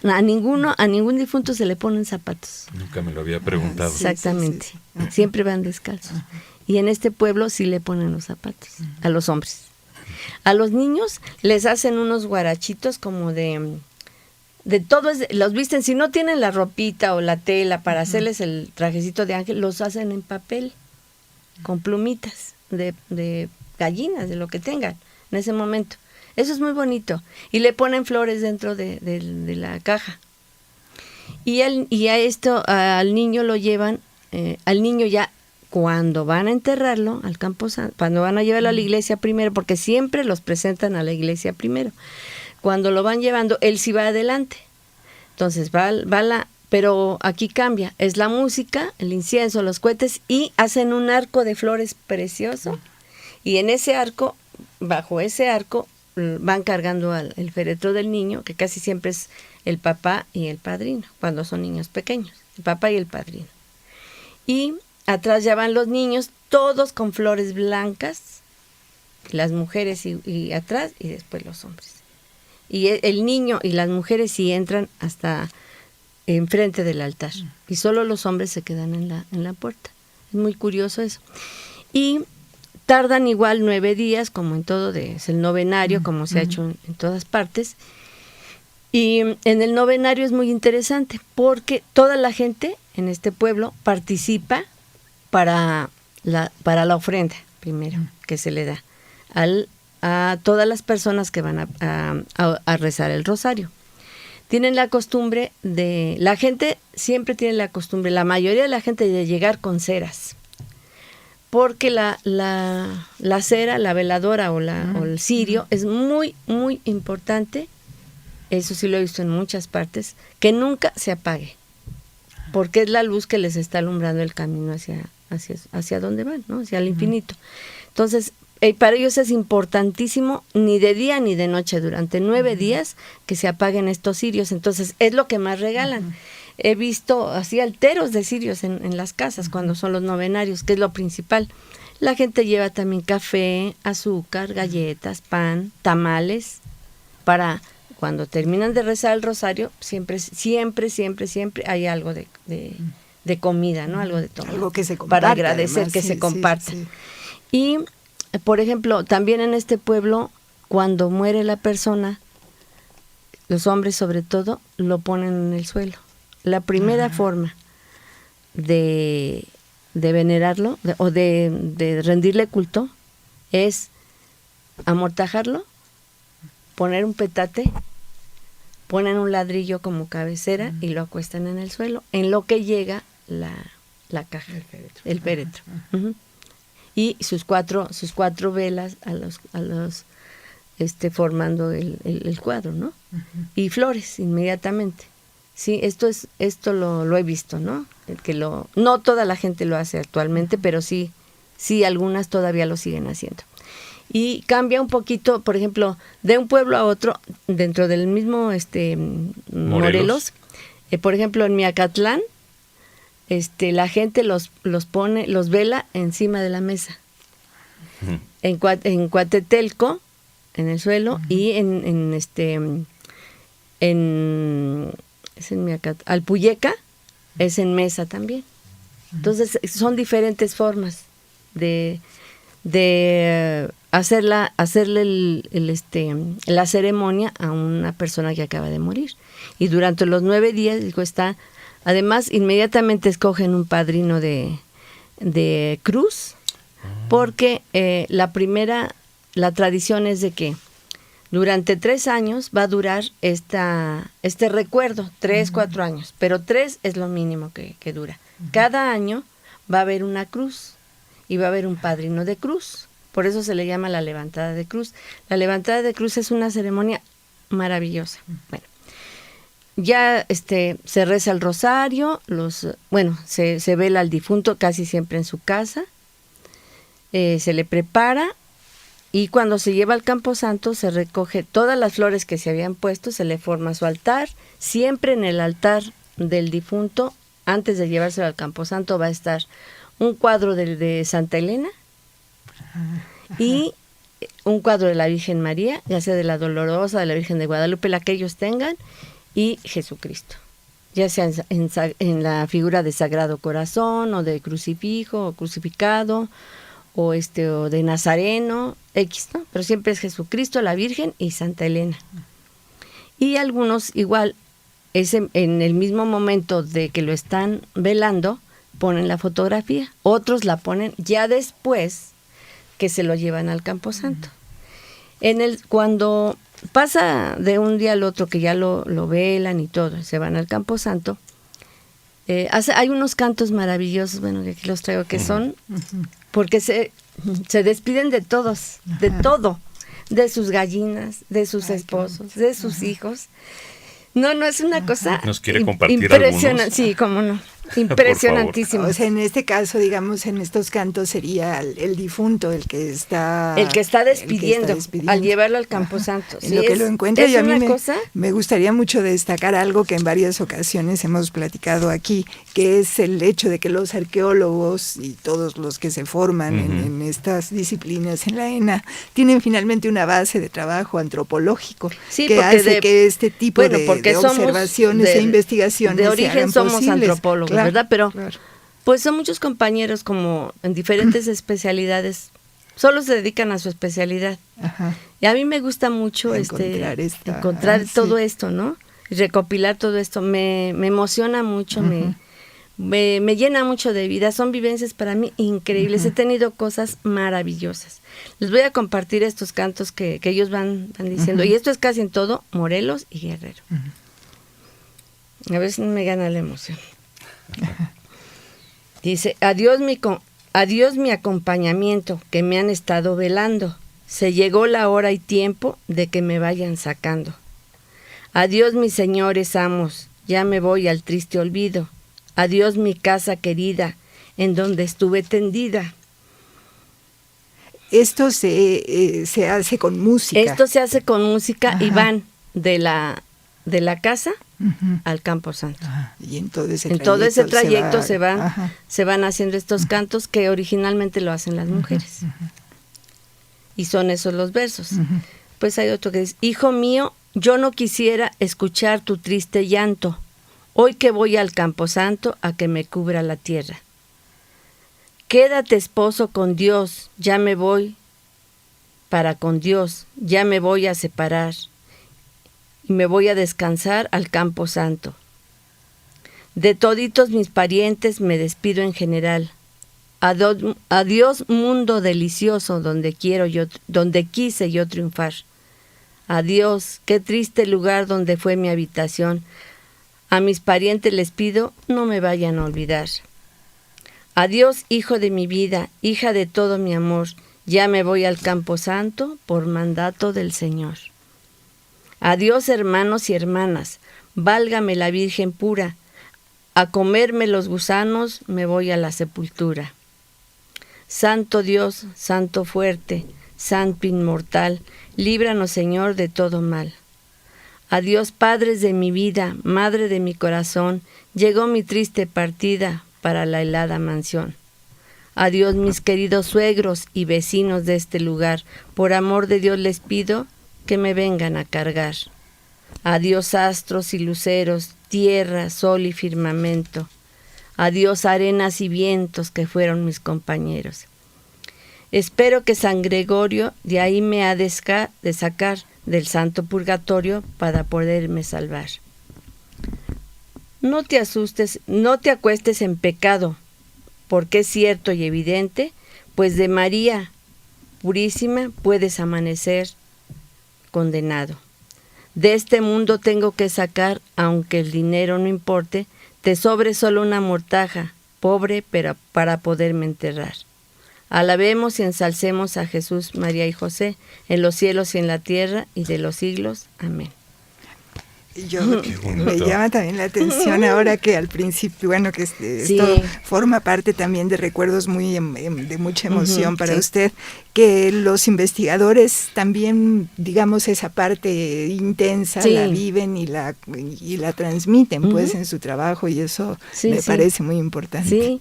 A ningún difunto se le ponen zapatos. Nunca me lo había preguntado. Exactamente. Sí. Siempre van descalzos. Y en este pueblo sí le ponen los zapatos a los hombres. A los niños les hacen unos guarachitos como de todo, los visten, si no tienen la ropita o la tela para hacerles el trajecito de ángel, los hacen en papel, con plumitas de gallinas, de lo que tengan en ese momento. Eso es muy bonito. Y le ponen flores dentro de la caja. Y al niño lo llevan, al niño ya cuando van a enterrarlo al camposanto, cuando van a llevarlo a la iglesia primero, porque siempre los presentan a la iglesia primero. Cuando lo van llevando, él sí va adelante. Entonces pero aquí cambia, es la música, el incienso, los cohetes, y hacen un arco de flores precioso, y en ese arco, bajo ese arco, van cargando el féretro del niño, que casi siempre es el papá y el padrino, cuando son niños pequeños, el papá y el padrino. Y atrás ya van los niños, todos con flores blancas, las mujeres y atrás, y después los hombres. Y el niño y las mujeres sí entran hasta enfrente del altar, y solo los hombres se quedan en la puerta. Es muy curioso eso. Y tardan igual 9 días, como en todo, es el novenario, como se ha hecho en todas partes. Y en el novenario es muy interesante, porque toda la gente en este pueblo participa para la ofrenda, primero, que se le da a todas las personas que van a rezar el rosario. Tienen la costumbre la gente siempre tiene la costumbre, la mayoría de la gente, de llegar con ceras. Porque la cera, la veladora o el cirio es muy, muy importante, eso sí lo he visto en muchas partes, que nunca se apague, porque es la luz que les está alumbrando el camino hacia donde van, ¿no? Hacia el infinito. Entonces, para ellos es importantísimo, ni de día ni de noche, durante 9 días, que se apaguen estos cirios. Entonces, es lo que más regalan. He visto así alteros de cirios en las casas cuando son los novenarios, que es lo principal. La gente lleva también café, azúcar, galletas, pan, tamales, para cuando terminan de rezar el rosario, siempre hay algo de comida, ¿no? Algo de tomar. Algo que se comparte. Para agradecer, además, que se comparte. Sí. Y, por ejemplo, también en este pueblo, cuando muere la persona, los hombres sobre todo, lo ponen en el suelo. La primera forma de venerarlo o de rendirle culto es amortajarlo, poner un petate, ponen un ladrillo como cabecera y lo acuestan en el suelo, en lo que llega la caja, el féretro. Y sus cuatro velas a los formando el cuadro, ¿no? Y flores inmediatamente. Sí, esto lo he visto, ¿no? No toda la gente lo hace actualmente, pero sí algunas todavía lo siguen haciendo. Y cambia un poquito, por ejemplo, de un pueblo a otro, dentro del mismo Morelos. Por ejemplo, en Miacatlán, la gente los vela encima de la mesa. En Coatetelco, en el suelo, y en Alpuyeca es en mesa también. Entonces son diferentes formas de hacerle la ceremonia a una persona que acaba de morir. Y durante los 9 días, además inmediatamente escogen un padrino de cruz, porque la tradición es de que durante 3 años va a durar este recuerdo, 3-4 años, pero 3 es lo mínimo que dura. Cada año va a haber una cruz y va a haber un padrino de cruz. Por eso se le llama la levantada de cruz. La levantada de cruz es una ceremonia maravillosa. Bueno, ya se reza el rosario, se vela al difunto casi siempre en su casa, se le prepara. Y cuando se lleva al camposanto se recoge todas las flores que se habían puesto, se le forma su altar. Siempre en el altar del difunto, antes de llevárselo al camposanto, va a estar un cuadro de Santa Elena y un cuadro de la Virgen María, ya sea de la Dolorosa, de la Virgen de Guadalupe, la que ellos tengan, y Jesucristo, ya sea en la figura de Sagrado Corazón o de crucifijo o crucificado, o de Nazareno, ¿no? Pero siempre es Jesucristo, la Virgen y Santa Elena. Y algunos igual, en el mismo momento de que lo están velando, ponen la fotografía. Otros la ponen ya después que se lo llevan al camposanto. Cuando pasa de un día al otro, que ya lo velan y todo, se van al camposanto, hay unos cantos maravillosos, bueno, que aquí los traigo, que son, porque se despiden de todos, de todo, de sus gallinas, de sus esposos, de sus hijos. No, es una cosa ¿Nos quiere compartir impresionante. algunos? Sí, cómo no. Impresionantísimo. O sea, en este caso, digamos, en estos cantos sería el difunto el que está despidiendo, al llevarlo al Camposanto. En lo que lo encuentra, y a mí me gustaría mucho destacar algo que en varias ocasiones hemos platicado aquí, que es el hecho de que los arqueólogos y todos los que se forman en estas disciplinas en la ENA tienen finalmente una base de trabajo antropológico que hace que este tipo de observaciones e investigaciones de origen somos posibles. Antropólogos, claro, ¿verdad? Pero pues son muchos compañeros como en diferentes especialidades, solo se dedican a su especialidad. Ajá. Y a mí me gusta mucho encontrar todo esto, ¿no? Y recopilar todo esto. Me emociona mucho, me llena mucho de vida. Son vivencias para mí increíbles. He tenido cosas maravillosas. Les voy a compartir estos cantos que ellos van diciendo. Y esto es casi en todo Morelos y Guerrero. A ver si me gana la emoción. Dice: adiós mi acompañamiento, que me han estado velando. Se llegó la hora y tiempo de que me vayan sacando. Adiós mis señores amos, ya me voy al triste olvido. Adiós mi casa querida, en donde estuve tendida. Esto se hace con música. Esto se hace con música. Ajá. Y van de la casa al Camposanto. Y en todo ese trayecto se van haciendo estos cantos que originalmente lo hacen las mujeres. Y son esos los versos. Pues hay otro que dice: hijo mío, yo no quisiera escuchar tu triste llanto, hoy que voy al Camposanto a que me cubra la tierra. Quédate, esposo, con Dios, ya me voy para con Dios, ya me voy a separar. Y me voy a descansar al Camposanto. De toditos mis parientes me despido en general. Adiós mundo delicioso donde quise yo triunfar. Adiós, qué triste lugar donde fue mi habitación. A mis parientes les pido no me vayan a olvidar. Adiós, hijo de mi vida, hija de todo mi amor. Ya me voy al Camposanto por mandato del Señor. Adiós, hermanos y hermanas, válgame la Virgen pura, a comerme los gusanos me voy a la sepultura. Santo Dios, Santo fuerte, Santo inmortal, líbranos, Señor, de todo mal. Adiós, padres de mi vida, madre de mi corazón, llegó mi triste partida para la helada mansión. Adiós, mis queridos suegros y vecinos de este lugar, por amor de Dios les pido que me vengan a cargar. Adiós astros y luceros, tierra, sol y firmamento. Adiós arenas y vientos que fueron mis compañeros. Espero que San Gregorio de ahí me ha de sacar del santo purgatorio para poderme salvar. No te asustes, no te acuestes en pecado, porque es cierto y evidente, pues de María purísima puedes amanecer condenado. De este mundo tengo que sacar, aunque el dinero no importe, te sobre solo una mortaja, pobre, pero para poderme enterrar. Alabemos y ensalcemos a Jesús, María y José, en los cielos y en la tierra, y de los siglos. Amén. Me llama también la atención ahora que al principio, bueno, que esto forma parte también de recuerdos de mucha emoción para usted, que los investigadores también, digamos, esa parte intensa la viven y la transmiten pues en su trabajo, y eso me parece muy importante. Sí.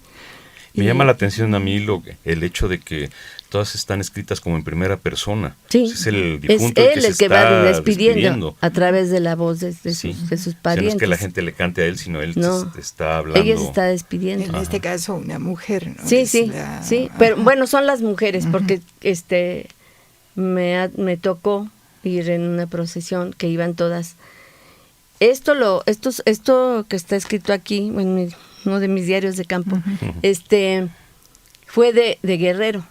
Me llama la atención a mí el hecho de que todas están escritas como en primera persona. Sí. Es el difunto el que va despidiendo a través de la voz de sus parientes. O sea, no es que la gente le cante a él, sino él está hablando. Ella se está despidiendo. En este caso una mujer, ¿no? Sí. Pero bueno, son las mujeres, porque me tocó ir en una procesión que iban todas. Esto que está escrito aquí, en uno de mis diarios de campo, fue de Guerrero.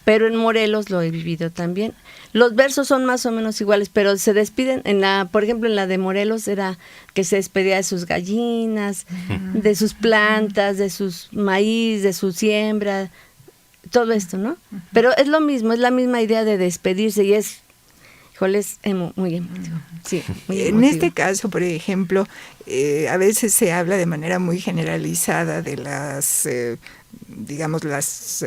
pero en Morelos lo he vivido también. Los versos son más o menos iguales, pero se despiden, por ejemplo, en la de Morelos era que se despedía de sus gallinas, de sus plantas, de sus maíz, de su siembra, todo esto, ¿no? Pero es lo mismo, es la misma idea de despedirse y es, híjoles, muy emotivo. Sí, muy en emotivo. este caso, por ejemplo, a veces se habla de manera muy generalizada de las, digamos, las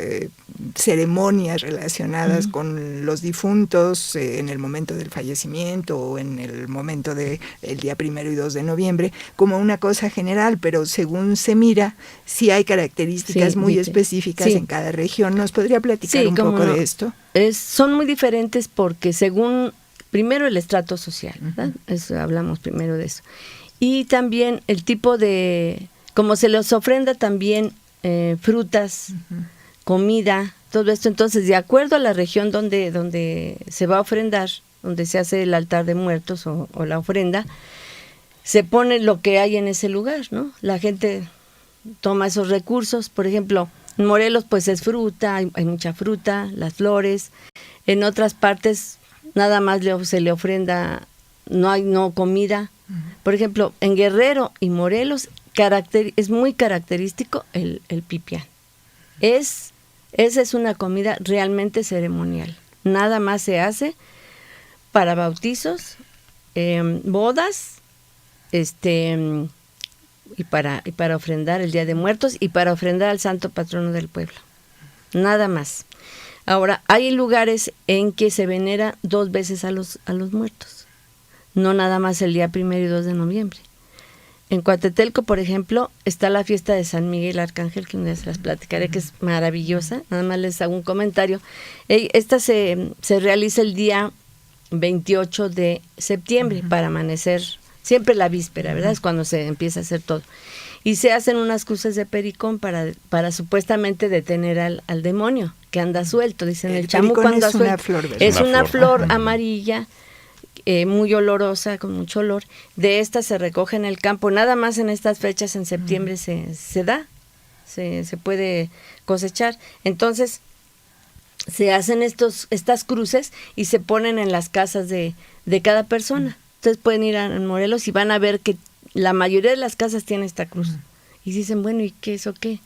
ceremonias relacionadas con los difuntos en el momento del fallecimiento o en el momento del día 1 y 2 de noviembre, como una cosa general, pero según se mira, sí hay características muy específicas en cada región. ¿Nos podría platicar un poco de esto? Son muy diferentes porque según, primero el estrato social, ¿verdad? Eso, hablamos primero de eso. Y también el tipo de, como se les ofrenda también frutas, comida, todo esto. Entonces, de acuerdo a la región donde se va a ofrendar, donde se hace el altar de muertos o la ofrenda, se pone lo que hay en ese lugar, ¿no? La gente toma esos recursos. Por ejemplo, en Morelos pues es fruta, hay mucha fruta, las flores. En otras partes nada más se le ofrenda, no comida. Por ejemplo, en Guerrero y Morelos es muy característico el pipián. Esa es una comida realmente ceremonial. Nada más se hace para bautizos, bodas, y para ofrendar el Día de Muertos y para ofrendar al santo patrono del pueblo. Nada más. Ahora, hay lugares en que se venera 2 veces a los muertos. No nada más el día 1 y 2 de noviembre. En Coatetelco, por ejemplo, está la fiesta de San Miguel Arcángel, que un día se las platicaré, que es maravillosa. Nada más les hago un comentario. Esta se realiza el día 28 de septiembre para amanecer, siempre la víspera, ¿verdad? Es cuando se empieza a hacer todo. Y se hacen unas cruces de pericón para supuestamente detener al demonio que anda suelto. Dicen el chamuco anda suelto. Una flor, ¿verdad? Es una flor amarilla, muy olorosa, con mucho olor. De esta se recoge en el campo. Nada más en estas fechas, en septiembre, se puede cosechar. Entonces, se hacen estas cruces y se ponen en las casas de cada persona. Ustedes pueden ir a Morelos y van a ver que la mayoría de las casas tiene esta cruz. Y dicen, bueno, ¿y qué es o qué?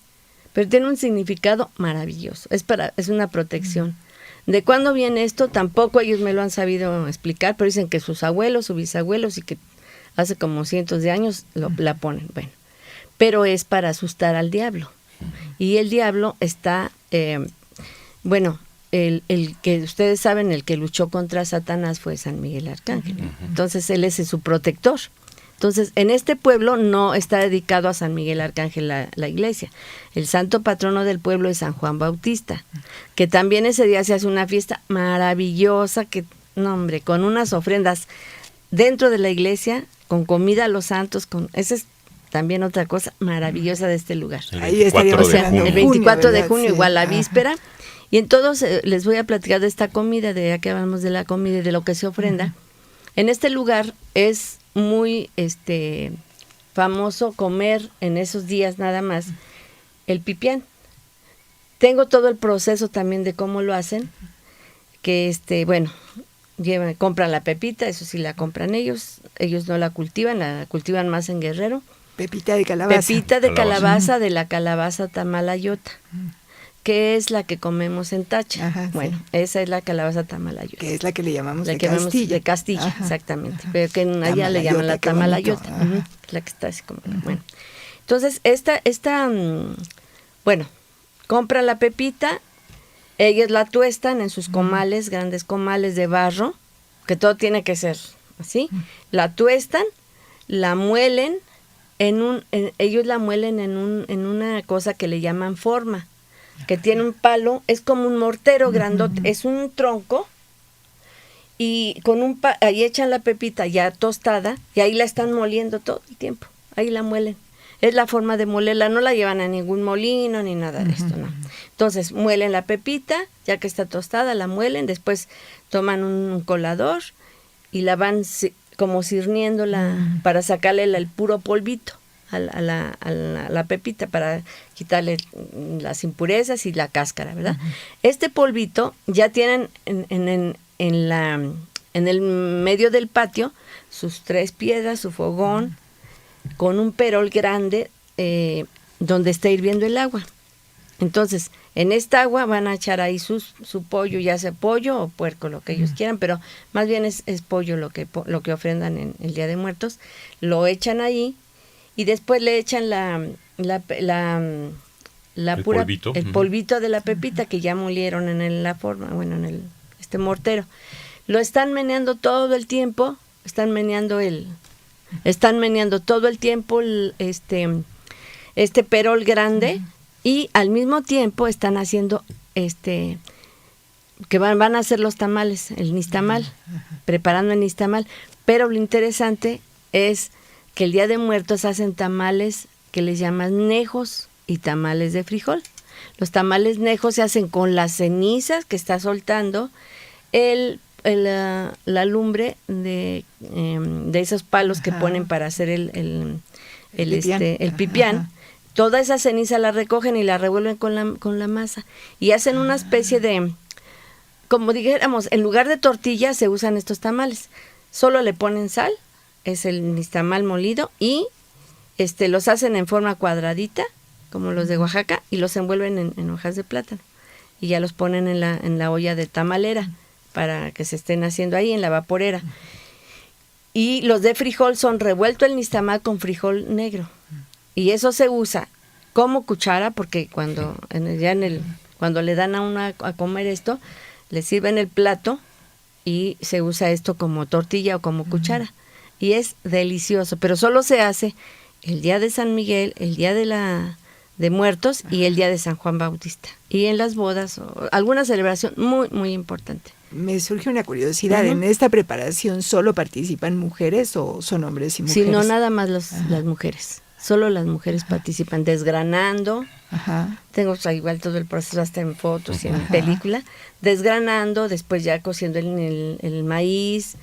Pero tiene un significado maravilloso. Es una protección. ¿De cuándo viene esto? Tampoco ellos me lo han sabido explicar, pero dicen que sus abuelos o bisabuelos y que hace como cientos de años la ponen. Bueno, pero es para asustar al diablo. Y el diablo está, el que ustedes saben, el que luchó contra Satanás fue San Miguel Arcángel. Entonces él es su protector. Entonces, en este pueblo no está dedicado a San Miguel Arcángel la iglesia. El santo patrono del pueblo es San Juan Bautista, que también ese día se hace una fiesta maravillosa, con unas ofrendas dentro de la iglesia, con comida a los santos, esa es también otra cosa maravillosa de este lugar. Ahí estaríamos hablando el 24 de junio, sí. igual la víspera. Y entonces les voy a platicar de esta comida, ya que hablamos de la comida y de lo que se ofrenda. En este lugar es muy famoso comer en esos días nada más el pipián. Tengo todo el proceso también de cómo lo hacen, que compran la pepita, eso sí la compran ellos no la cultivan más en Guerrero. Pepita de calabaza. Pepita de calabaza, de la calabaza tamalayota, que es la que comemos en Tacha. Ajá, bueno, sí. Esa es la calabaza tamalayota. Que es la que le llamamos La de que llamamos Castilla. de Castilla, Ajá, exactamente. ajá. Pero que allá le llaman la Tamalayota, tamalayota. qué bonito. La que está así como... Bueno, entonces compran la pepita, ellos la tuestan en sus comales, grandes comales de barro, que todo tiene que ser así. La tuestan, la muelen, ellos la muelen en una cosa que le llaman forma, que tiene un palo, es como un mortero grandote, es un tronco, y ahí echan la pepita ya tostada, y ahí la están moliendo todo el tiempo, ahí la muelen. Es la forma de molerla, no la llevan a ningún molino ni nada de esto, ¿no? Entonces, muelen la pepita, ya que está tostada, la muelen, después toman un colador y la van como cirniéndola para sacarle el puro polvito. la pepita para quitarle las impurezas y la cáscara, ¿verdad? Este polvito ya tienen en el medio del patio sus 3 piedras, su fogón, con un perol grande donde está hirviendo el agua. Entonces, en esta agua van a echar ahí su pollo, ya sea pollo o puerco, lo que ellos quieran, pero más bien es pollo lo que ofrendan en el Día de Muertos. Lo echan ahí y después le echan el polvito de la pepita que ya molieron en este mortero. Lo están meneando todo el tiempo, están meneando todo el tiempo este perol grande. Y al mismo tiempo están haciendo que van a hacer los tamales, el nixtamal, preparando el nixtamal. Pero lo interesante es que el Día de Muertos hacen tamales que les llaman nejos y tamales de frijol. Los tamales nejos se hacen con las cenizas que está soltando la lumbre de esos palos que ponen para hacer el pipián. Toda esa ceniza la recogen y la revuelven con la masa y hacen una especie de, como dijéramos, en lugar de tortilla se usan estos tamales. Solo le ponen sal, es el nixtamal molido, y los hacen en forma cuadradita, como los de Oaxaca, y los envuelven en hojas de plátano. Y ya los ponen en la olla de tamalera para que se estén haciendo ahí en la vaporera. Y los de frijol son revuelto el nixtamal con frijol negro. Y eso se usa como cuchara, porque cuando le dan a uno a comer esto, le sirven el plato y se usa esto como tortilla o como cuchara. Y es delicioso, pero solo se hace el día de San Miguel, el día de Muertos y el día de San Juan Bautista. Y en las bodas, o alguna celebración muy, muy importante. Me surge una curiosidad, ¿en esta preparación solo participan mujeres o son hombres y mujeres? Sí, no, nada más las mujeres. Solo las mujeres participan, desgranando. Tengo igual todo el proceso, hasta en fotos y en película, desgranando, después ya cociendo el maíz.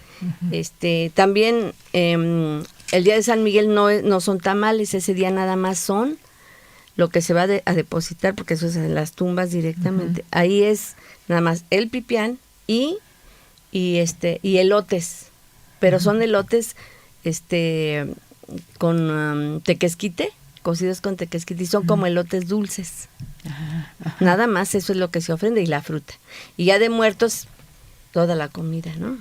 También el día de San Miguel no son tamales, ese día nada más son lo que se va a depositar, porque eso es en las tumbas directamente. Ahí es nada más el pipián y elotes, pero son elotes con tequesquite, cocidos con tequesquite, y son como elotes dulces. Nada más, eso es lo que se ofrenda, y la fruta. Y ya de Muertos, toda la comida, ¿no?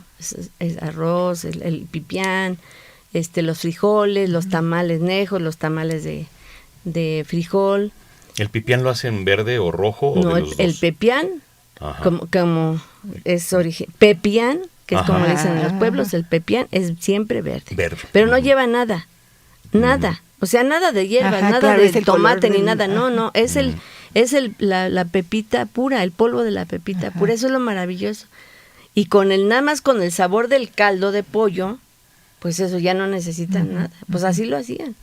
Es arroz, el pipián, los frijoles, los tamales nejos, los tamales de frijol. ¿El pipián lo hacen verde o rojo? ¿O no, de los dos? El pepián, como es pepián, que es como le dicen en los pueblos, el pepián es siempre verde. Pero no lleva nada. O sea, nada de hierbas, nada de tomate ni nada. No, es la pepita pura, el polvo de la pepita pura. Eso es lo maravilloso. Y nada más con el sabor del caldo de pollo, pues eso ya no necesitan nada. Pues así lo hacían.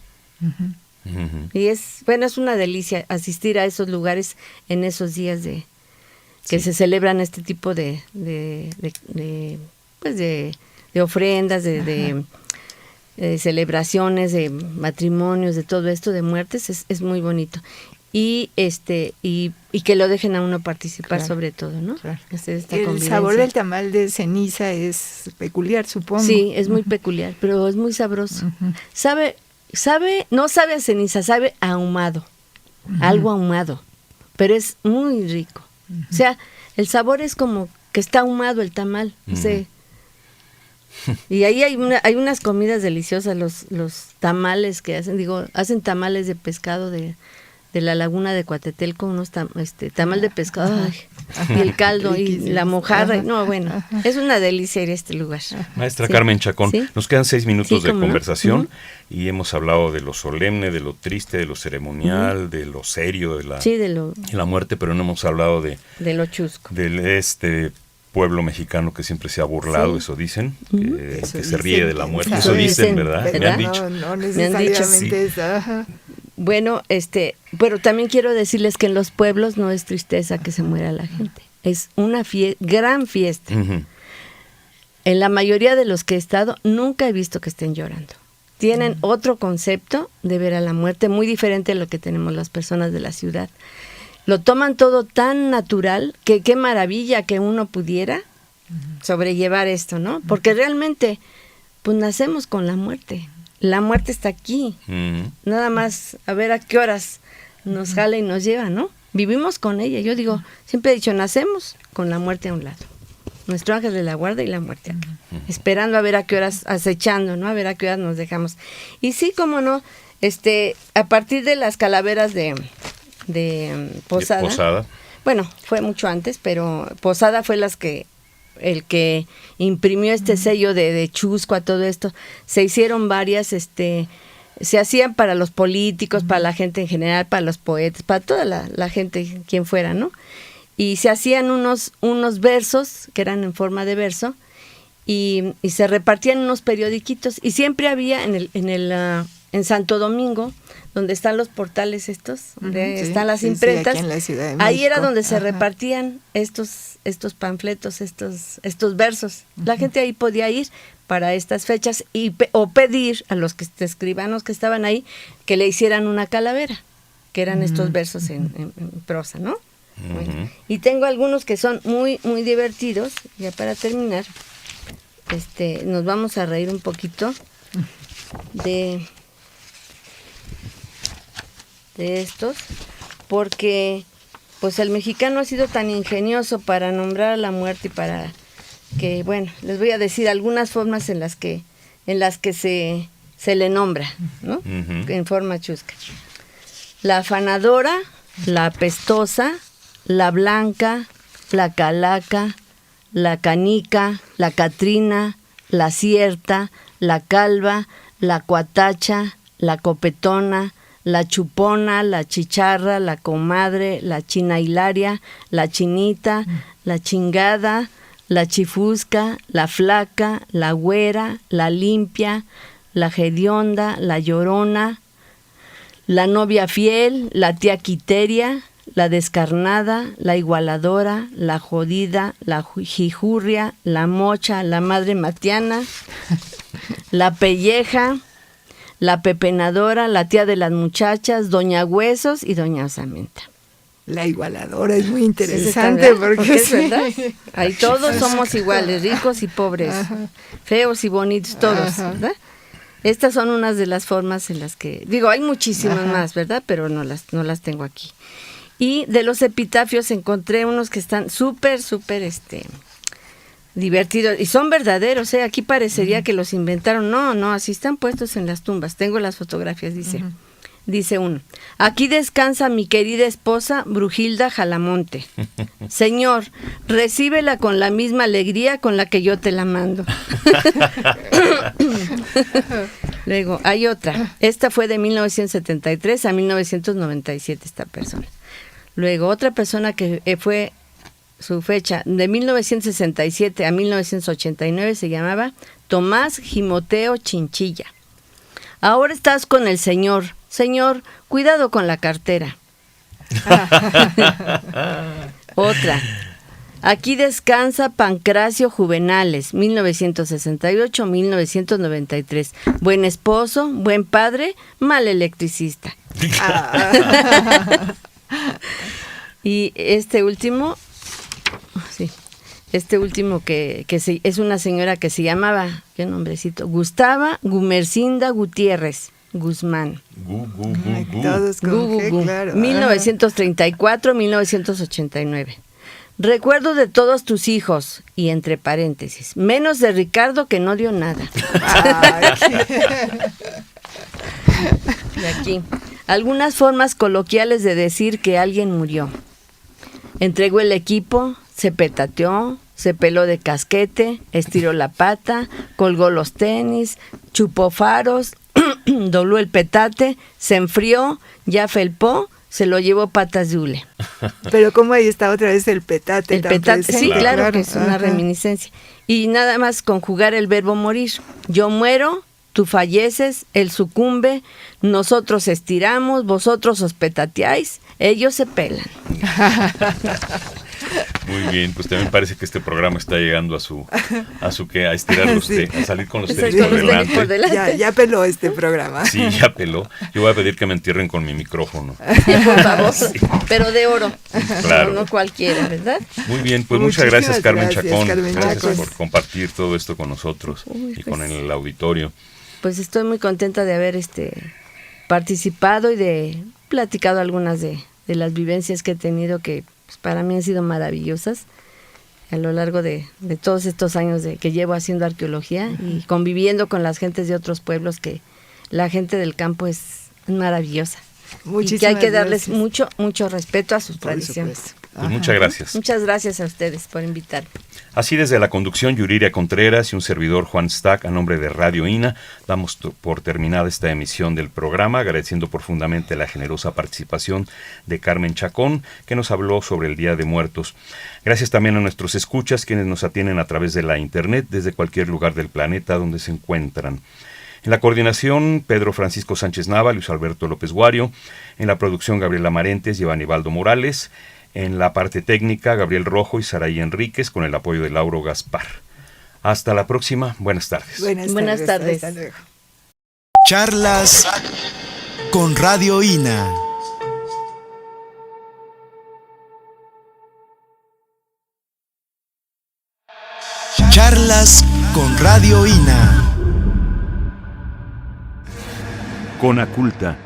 Y es una delicia asistir a esos lugares en esos días que se celebran este tipo de ofrendas, de celebraciones, de matrimonios, de todo esto, de muertes. Es muy bonito. Y que lo dejen a uno participar, sobre todo, ¿no? Claro. El sabor del tamal de ceniza es peculiar, supongo. Sí, es muy peculiar, pero es muy sabroso. No sabe a ceniza, sabe a ahumado, algo ahumado, pero es muy rico. O sea, el sabor es como que está ahumado el tamal, no sé. Y ahí hay unas comidas deliciosas, los tamales que hacen tamales de pescado de la laguna de Coatetel con unos tamal de pescado, y el caldo y la mojarra. Es una delicia ir a este lugar. Maestra Carmen Chacón, ¿sí? Nos quedan 6 minutos de conversación y hemos hablado de lo solemne, de lo triste, de lo ceremonial, de lo serio, de la muerte, pero no hemos hablado de lo chusco. De pueblo mexicano que siempre se ha burlado, eso dicen, que se ríe de la muerte. Eso dicen, ¿verdad? Me han dicho. No necesariamente eso. Bueno, pero también quiero decirles que en los pueblos no es tristeza que se muera la gente, es una gran fiesta. En la mayoría de los que he estado, nunca he visto que estén llorando. tienen otro concepto de ver a la muerte muy diferente a lo que tenemos las personas de la ciudad. Lo toman todo tan natural que qué maravilla que uno pudiera sobrellevar esto, ¿no? Porque realmente, pues nacemos con la muerte. La muerte está aquí. Nada más a ver a qué horas nos jala y nos lleva, ¿no? Vivimos con ella. Yo digo, siempre he dicho, nacemos con la muerte a un lado. Nuestro ángel de la guarda y la muerte acá. Esperando a ver a qué horas, acechando, ¿no? A ver a qué horas nos dejamos. Y sí, cómo no, a partir de las calaveras de Posada. De Posada. Bueno, fue mucho antes, pero Posada fue el que imprimió este sello de chusco a todo esto. Se hicieron varias, se hacían para los políticos, para la gente en general, para los poetas, para toda la gente, quien fuera, ¿no? Y se hacían unos versos, que eran en forma de verso, y se repartían unos periodiquitos, y siempre había en Santo Domingo, donde están los portales estos, están las imprentas, aquí en la Ciudad de México. Ahí era donde se repartían estos panfletos, estos versos. La gente ahí podía ir para estas fechas o pedir a los escribanos que estaban ahí que le hicieran una calavera, que eran estos versos en prosa, ¿no? Bueno, y tengo algunos que son muy, muy divertidos. Ya para terminar, nos vamos a reír un poquito de estos, porque pues el mexicano ha sido tan ingenioso para nombrar a la muerte y para que, bueno, les voy a decir algunas formas en las que se le nombra, ¿no? En forma chusca. La afanadora, la apestosa, la blanca, la calaca, la canica, la catrina, la cierta, la calva, la cuatacha, la copetona, la chupona, la chicharra, la comadre, la china hilaria, la chinita, la chingada, la chifusca, la flaca, la güera, la limpia, la hedionda, la llorona, la novia fiel, la tía quiteria, la descarnada, la igualadora, la jodida, la jijurria, la mocha, la madre matiana, la pelleja, la pepenadora, la tía de las muchachas, doña Huesos y doña Osamenta. La igualadora es muy interesante porque es verdad. Ahí todos somos iguales, ricos y pobres, feos y bonitos, todos, ¿verdad? Estas son unas de las formas en las que, digo, hay muchísimas más, ¿verdad? Pero no las tengo aquí. Y de los epitafios encontré unos que están súper divertidos y son verdaderos, ¿eh? Aquí parecería que los inventaron. No, así están puestos en las tumbas. Tengo las fotografías, dice uno. Aquí descansa mi querida esposa Brujilda Jalamonte. Señor, recíbela con la misma alegría con la que yo te la mando. Luego, hay otra. Esta fue de 1973 a 1997 esta persona. Luego, otra persona que fue su fecha de 1967 a 1989 se llamaba Tomás Gimoteo Chinchilla. Ahora estás con el señor. Señor, cuidado con la cartera. Otra. Aquí descansa Pancracio Juvenales, 1968-1993. Buen esposo, buen padre, mal electricista. Y este último que es una señora que se llamaba, ¿qué nombrecito? Gustava Gumercinda Gutiérrez Guzmán. Todos con G, claro. 1934-1989. Recuerdo de todos tus hijos, y entre paréntesis, menos de Ricardo que no dio nada. Y aquí, algunas formas coloquiales de decir que alguien murió. Entregó el equipo, se petateó, se peló de casquete, estiró la pata, colgó los tenis, chupó faros, dobló el petate, se enfrió, ya felpó, se lo llevó patas de hule. Pero como ahí está otra vez el petate. El petate, sí, claro que es una reminiscencia. Y nada más conjugar el verbo morir. Yo muero, tú falleces, él sucumbe, nosotros estiramos, vosotros os petateáis, ellos se pelan. Muy bien, pues también parece que este programa está llegando a estirar los Sí. a salir con los Estoy tenis con por los tenis por delante. delante. Ya peló este programa. Sí, ya peló. Yo voy a pedir que me entierren con mi micrófono. Sí, por favor, Sí. pero de oro. Claro. No cualquiera, ¿verdad? Muy bien, pues muchas Muchísimas gracias, Carmen gracias, Chacón. Carmen Gracias Chacón. por compartir todo esto con nosotros y Uy, con pues. el auditorio. Pues estoy muy contenta de haber participado y de platicado algunas de las vivencias que he tenido que pues, para mí han sido maravillosas a lo largo de todos estos años que llevo haciendo arqueología y conviviendo con las gentes de otros pueblos, que la gente del campo es maravillosa. Y que hay que darles mucho respeto a sus tradiciones. Pues muchas gracias. Muchas gracias a ustedes por invitarme. Así desde la conducción, Yuriria Contreras y un servidor, Juan Stack, a nombre de Radio INA, damos por terminada esta emisión del programa, agradeciendo profundamente la generosa participación de Carmen Chacón, que nos habló sobre el Día de Muertos. Gracias también a nuestros escuchas, quienes nos atienden a través de la Internet desde cualquier lugar del planeta donde se encuentran. En la coordinación, Pedro Francisco Sánchez Nava, Luis Alberto López Guario. En la producción, Gabriela Marentes y Aníbaldo Morales. En la parte técnica, Gabriel Rojo y Saraí Enríquez, con el apoyo de Lauro Gaspar. Hasta la próxima. Buenas tardes. Buenas tardes. Hasta luego. Charlas con Radio INA. Charlas con Radio INA. Conaculta,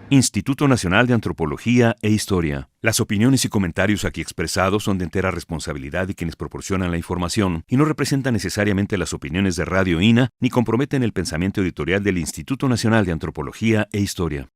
Instituto Nacional de Antropología e Historia. Las opiniones y comentarios aquí expresados son de entera responsabilidad de quienes proporcionan la información y no representan necesariamente las opiniones de Radio INA ni comprometen el pensamiento editorial del Instituto Nacional de Antropología e Historia.